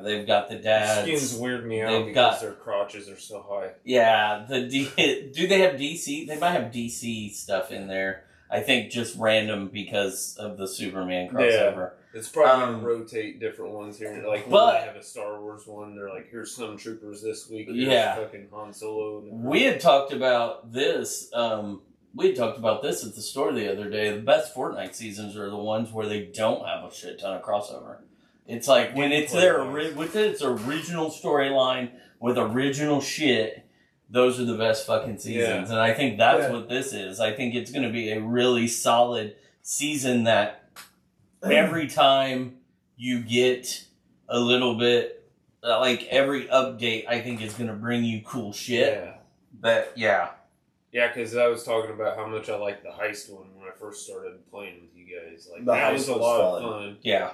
They've got the Dads. Skins weird me out They've because got- their crotches are so high. Yeah, do they have DC? They might have DC stuff in there. I think just random because of the Superman crossover. It's probably going to rotate different ones here. Like, when but- they have a Star Wars one, they're like, here's some troopers this week. Here's Yeah. fucking Han Solo. We had talked about this. We had talked about this at the store the other day. The best Fortnite seasons are the ones where they don't have a shit ton of crossover. It's like when it's with its original storyline with original shit. Those are the best fucking seasons, and I think that's what this is. I think it's going to be a really solid season that every time you get a little bit, like every update, I think is going to bring you cool shit. Yeah, because I was talking about how much I liked the heist one when I first started playing with you guys. Like, The that was heist a was lot fun. of fun. Yeah.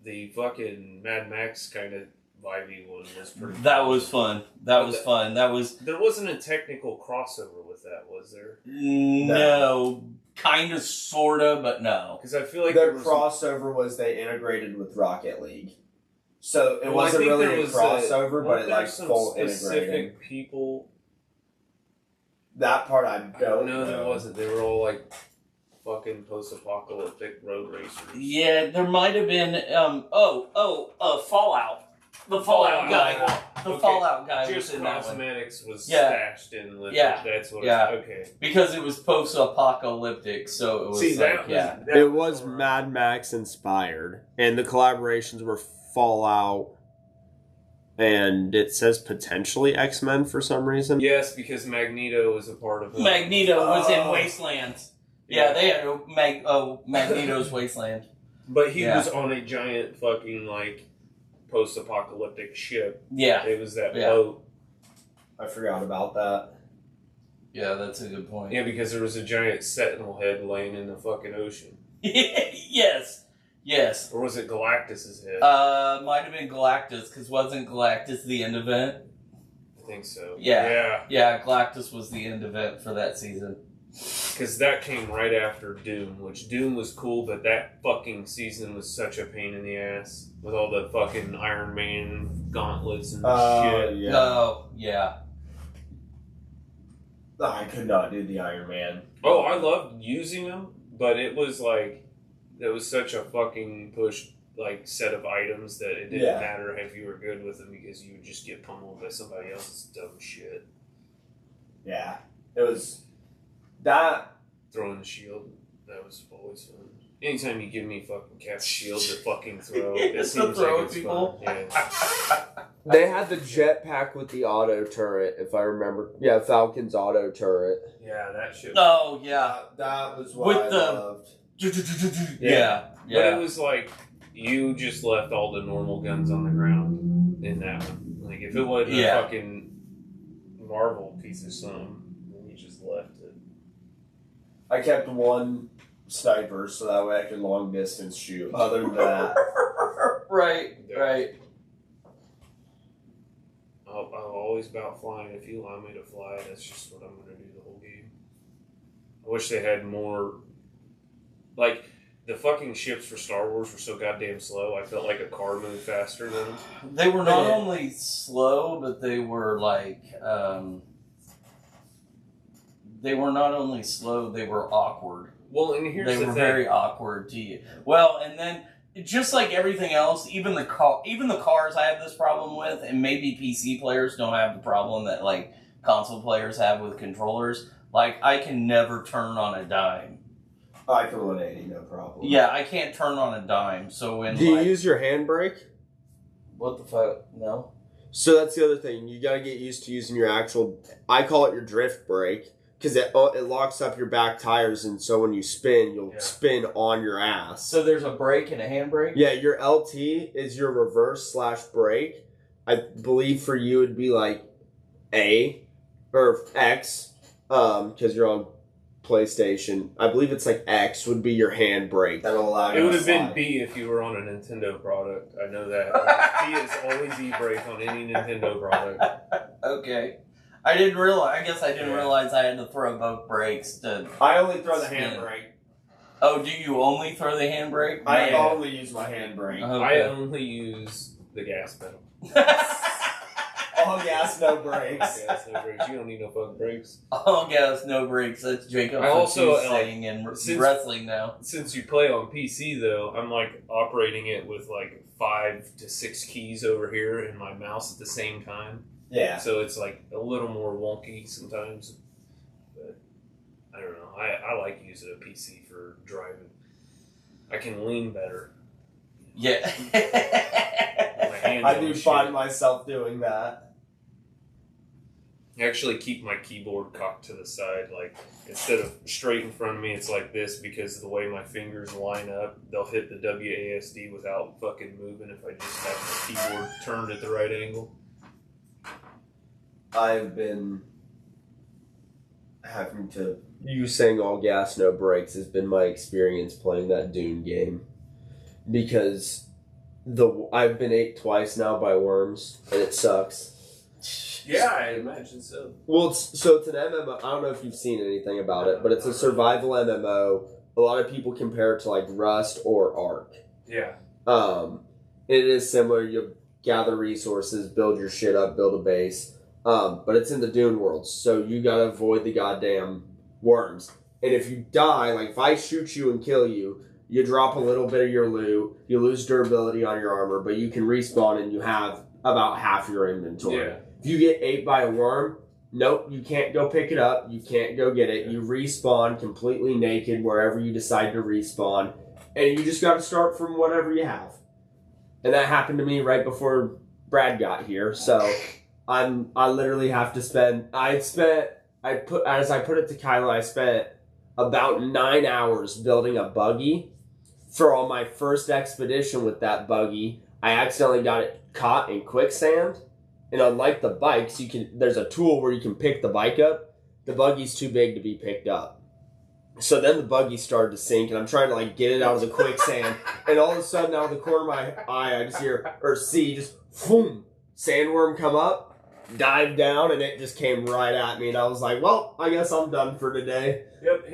The fucking Mad Max kind of vibey one was pretty That fun. was fun. That was fun. That was... There wasn't a technical crossover with that, was there? No. Kind of, sort of, but no. Because I feel like Their there was crossover was they integrated with Rocket League. So it Well, I wasn't think really there a was crossover, but weren't it there like some full specific integrating. people. That part I don't No, know. there wasn't. They were all like fucking post-apocalyptic road racers. Yeah, there might have been, Fallout. The Fallout guy. The Okay. Fallout guy was Just in that one. cosmetics was Yeah. stashed in with Yeah. That's what Yeah. okay. Because it was post-apocalyptic, so it was See, like, that was, yeah. that It was alright. Mad Max inspired, and the collaborations were Fallout, and it says potentially X-Men for some reason. Yes, because Magneto was a part of it. Magneto was in Oh. Wastelands. Yeah, they had Magneto's Wasteland. But he Yeah. was on a giant fucking like post-apocalyptic ship. Yeah. It was that Yeah. boat. I forgot about that. Yeah, that's a good point. Yeah, because there was a giant sentinel head laying in the fucking ocean. Yes. Yes. Or was it Galactus's head? Might have been Galactus, because wasn't Galactus the end event? I think so. Yeah. Yeah, Galactus was the end event for that season. Because that came right after Doom, which Doom was cool, but that fucking season was such a pain in the ass. With all the fucking Iron Man gauntlets and shit. Yeah. Oh, yeah. I could not do the Iron Man. Oh, I loved using them, but it was like, it was such a fucking push, like, set of items that it didn't Yeah. matter if you were good with them because you would just get pummeled by somebody else's dumb shit. Yeah. It was that. Throwing the shield, that was always fun. Anytime you give me fucking Cap's shield to fucking throw, it To seems throw like at it's people? fun. Yeah. They had the jetpack with the auto turret, if I remember. Yeah, Falcon's auto turret. Yeah, that shit. Oh, yeah. That was what With I the- loved. Yeah. But Yeah. it was like, you just left all the normal guns on the ground in that one. Like, if it wasn't Yeah. a fucking Marvel piece of something, then you just left it. I kept one sniper so that way I could long distance shoot. Other than that, Right. Right. I'm always about flying. If you allow me to fly, that's just what I'm going to do the whole I wish they had more. Like, the fucking ships for Star Wars were so goddamn slow. I felt like a car moved faster than them. They were not only slow, but they were like, they were not only slow, they were awkward. Well, and here's they the were thing. very awkward to you. Well, and then just like everything else, even the cars I have this problem with, and maybe PC players don't have the problem that like console players have with controllers. Like, I can never turn on a dime. I can 180, no problem. Yeah, I can't turn on a dime. So when Do you use your handbrake? what the fuck? No. So that's the other thing. You gotta get used to using your actual. I call it your drift brake because it locks up your back tires, and so when you spin, you'll spin on your ass. So there's a brake and a handbrake. Yeah, your LT is your reverse / brake. I believe for you it'd be like A or X, because you're on PlayStation. I believe it's like X would be your handbrake. That'll allow you It would to have been slide. B if you were on a Nintendo product. I know that. B is always E-brake on any Nintendo product. Okay. I didn't realize. I guess I didn't realize I had to throw both brakes to. I only throw the spin. handbrake. Oh, do you only throw the handbrake? I Yeah. only use my handbrake. I only use the gas pedal. All gas, no brakes. Gas, no brakes. You don't need no fucking brakes. All gas, no brakes. That's Jacob I also, saying in since- wrestling now. Since you play on PC though, I'm like operating it with like 5 to 6 keys over here and my mouse at the same time. Yeah. So it's like a little more wonky sometimes. But I don't know. I like using a PC for driving. I can lean better. Yeah. My hands I on do shit. find myself doing that. I actually keep my keyboard cocked to the side, like instead of straight in front of me, it's like this because of the way my fingers line up. They'll hit the WASD without fucking moving if I just have my keyboard turned at the right angle. I've been having to. You saying all gas, no brakes has been my experience playing that Dune game. Because I've been ate twice now by worms, and it sucks. Yeah, I imagine so. Well, it's an MMO. I don't know if you've seen anything about it, but it's a survival MMO. A lot of people compare it to like Rust or Ark. Yeah. It is similar. You gather resources, build your shit up, build a base. But it's in the Dune world, so you gotta avoid the goddamn worms. And if you die, like if I shoot you and kill you, you drop a little bit of your loot, you lose durability on your armor, but you can respawn and you have about half your inventory. Yeah. If you get ate by a worm, nope, you can't go pick it up, you can't go get it. You respawn completely naked wherever you decide to respawn, and you just gotta start from whatever you have. And that happened to me right before Brad got here, so I literally have to spend. As I put it to Kyla, I spent about 9 hours building a buggy. For on my first expedition with that buggy, I accidentally got it caught in quicksand. And unlike the bikes, there's a tool where you can pick the bike up. The buggy's too big to be picked up. So then the buggy started to sink, and I'm trying to like get it out of the quicksand. And all of a sudden, out of the corner of my eye, I just hear or see just boom, sandworm come up, dive down, and it just came right at me. And I was like, well, I guess I'm done for today. Yep.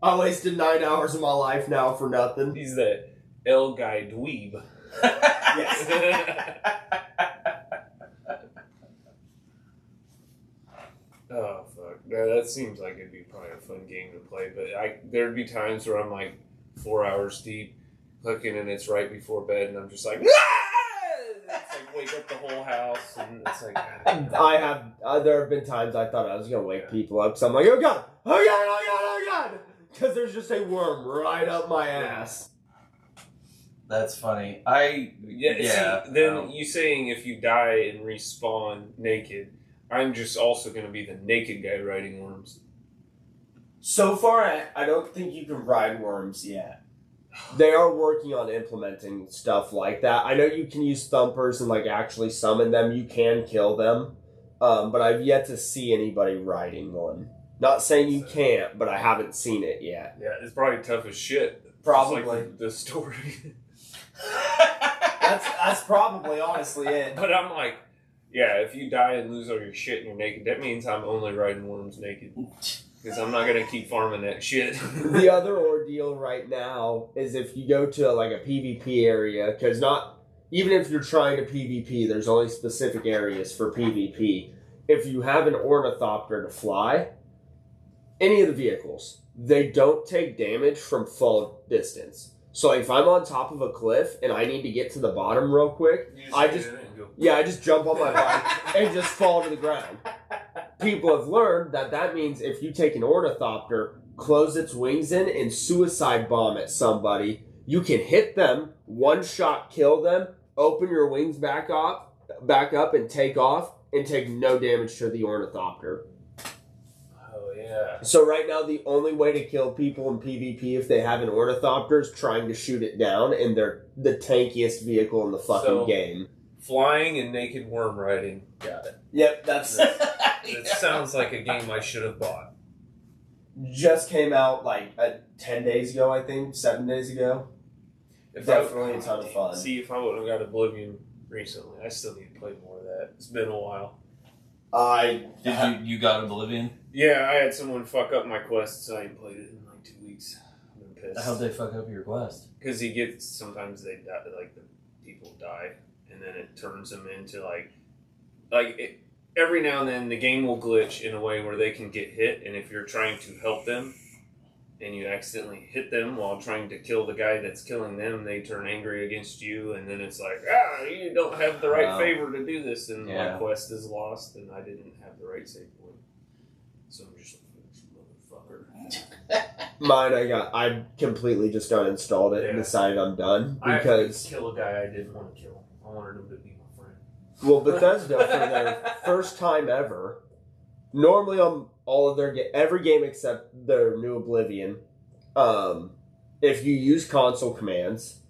I wasted 9 hours of my life now for nothing. He's the L guy dweeb. Yes. Oh fuck! No, that seems like it'd be probably a fun game to play. But there'd be times where I'm like 4 hours deep, clicking, and it's right before bed, and I'm just like, ah! It's like wake up the whole house, and it's like. There have been times I thought I was gonna wake people up, so I'm like, oh god, oh god, oh god, oh god, because there's just a worm right up my ass. That's funny. Yeah. See, then you saying if you die and respawn naked, I'm just also going to be the naked guy riding worms. So far, I don't think you can ride worms yet. They are working on implementing stuff like that. I know you can use thumpers and like actually summon them. You can kill them, but I've yet to see anybody riding one. Not saying you can't, but I haven't seen it yet. Yeah, it's probably tough as shit. Probably. Just like the story. That's probably honestly it. But I'm like, yeah, if you die and lose all your shit and you're naked, that means I'm only riding worms naked. Because I'm not going to keep farming that shit. The other ordeal right now is if you go to like a PvP area, because even if you're trying to PvP, there's only specific areas for PvP. If you have an ornithopter to fly, any of the vehicles, they don't take damage from fall distance. So like if I'm on top of a cliff and I need to get to the bottom real quick, I just jump on my bike and just fall to the ground. People have learned that means if you take an ornithopter, close its wings in, and suicide bomb at somebody, you can hit them, one shot kill them, open your wings back up, and take off, and take no damage to the ornithopter. Oh, yeah. So right now, the only way to kill people in PvP if they have an ornithopter is trying to shoot it down, and they're the tankiest vehicle in the fucking game. Flying and naked worm riding. Got it. Yep, that's It sounds like a game I should have bought. just came out like 10 days ago, I think, 7 days ago. Definitely a ton of fun. See, if I would have got Oblivion recently, I still need to play more of that. It's been a while. Did you got Oblivion? Yeah, I had someone fuck up my quest, so I ain't played it in like 2 weeks. I'm pissed. How'd they fuck up your quest? Because sometimes they die, like the people die, and then it turns them into every now and then the game will glitch in a way where they can get hit, and if you're trying to help them and you accidentally hit them while trying to kill the guy that's killing them, they turn angry against you, and then it's like, you don't have the right favor to do this, and my quest is lost, and I didn't have the right save point. So I'm just like, motherfucker. Mine, I completely just uninstalled it and decided I'm done because I kill a guy I didn't want to kill. I wanted him to be my friend. Well, Bethesda for their first time ever, normally on all of their every game except their new Oblivion, if you use console commands,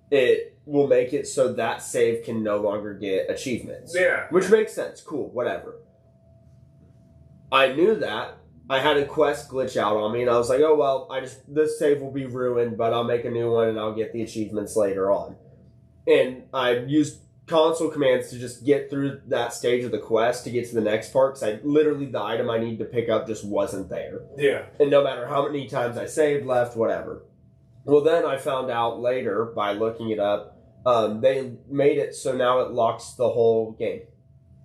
it will make it so that save can no longer get achievements. Yeah, which makes sense. Cool, whatever. I knew that. I had a quest glitch out on me, and I was like, oh, well, this save will be ruined, but I'll make a new one, and I'll get the achievements later on. And I used console commands to just get through that stage of the quest to get to the next part, because literally the item I needed to pick up just wasn't there. Yeah. And no matter how many times I saved, left, whatever. Well, then I found out later, by looking it up, they made it so now it locks the whole game.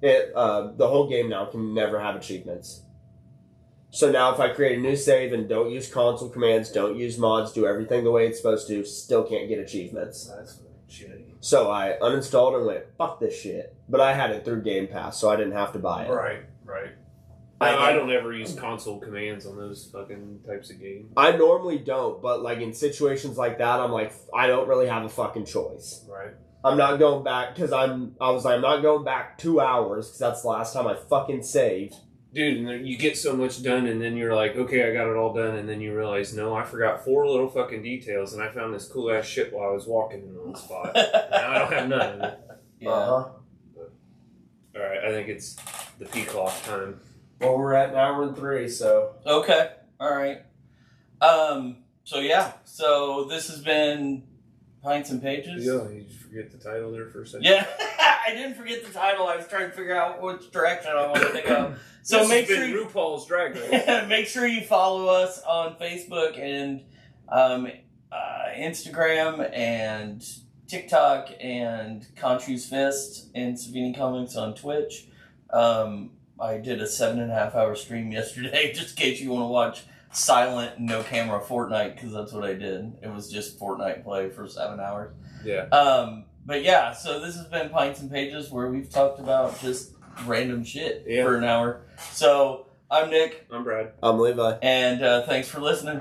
The whole game now can never have achievements. So now if I create a new save and don't use console commands, don't use mods, do everything the way it's supposed to, still can't get achievements. That's shitty. So I uninstalled and went, fuck this shit. But I had it through Game Pass, so I didn't have to buy it. Right. I don't ever use console commands on those fucking types of games. I normally don't, but like in situations like that, I'm like, I don't really have a fucking choice. Right. I'm not going back, because I'm not going back 2 hours, because that's the last time I fucking saved. Dude, and then you get so much done, and then you're like, okay, I got it all done, and then you realize, no, I forgot 4 little fucking details, and I found this cool-ass shit while I was walking in one spot. Now I don't have none of it. Yeah. Alright, I think it's the peacock time. Well, we're at 1 hour and 3, so... Okay, alright. So this has been Pints and Pages. Yeah, you forget the title there for a second. Yeah, I didn't forget the title. I was trying to figure out which direction I wanted to go. So this make has sure been RuPaul's Drag Race. make sure you follow us on Facebook and Instagram and TikTok and Conchu's Fist and Savini Comics on Twitch. I did a 7.5 hour stream yesterday, just in case you want to watch silent, no camera Fortnite, because that's what I did. It was just Fortnite play for 7 hours. Yeah. But yeah, so this has been Pints and Pages, where we've talked about just random shit for an hour. So I'm Nick. I'm Brad. I'm Levi. And thanks for listening.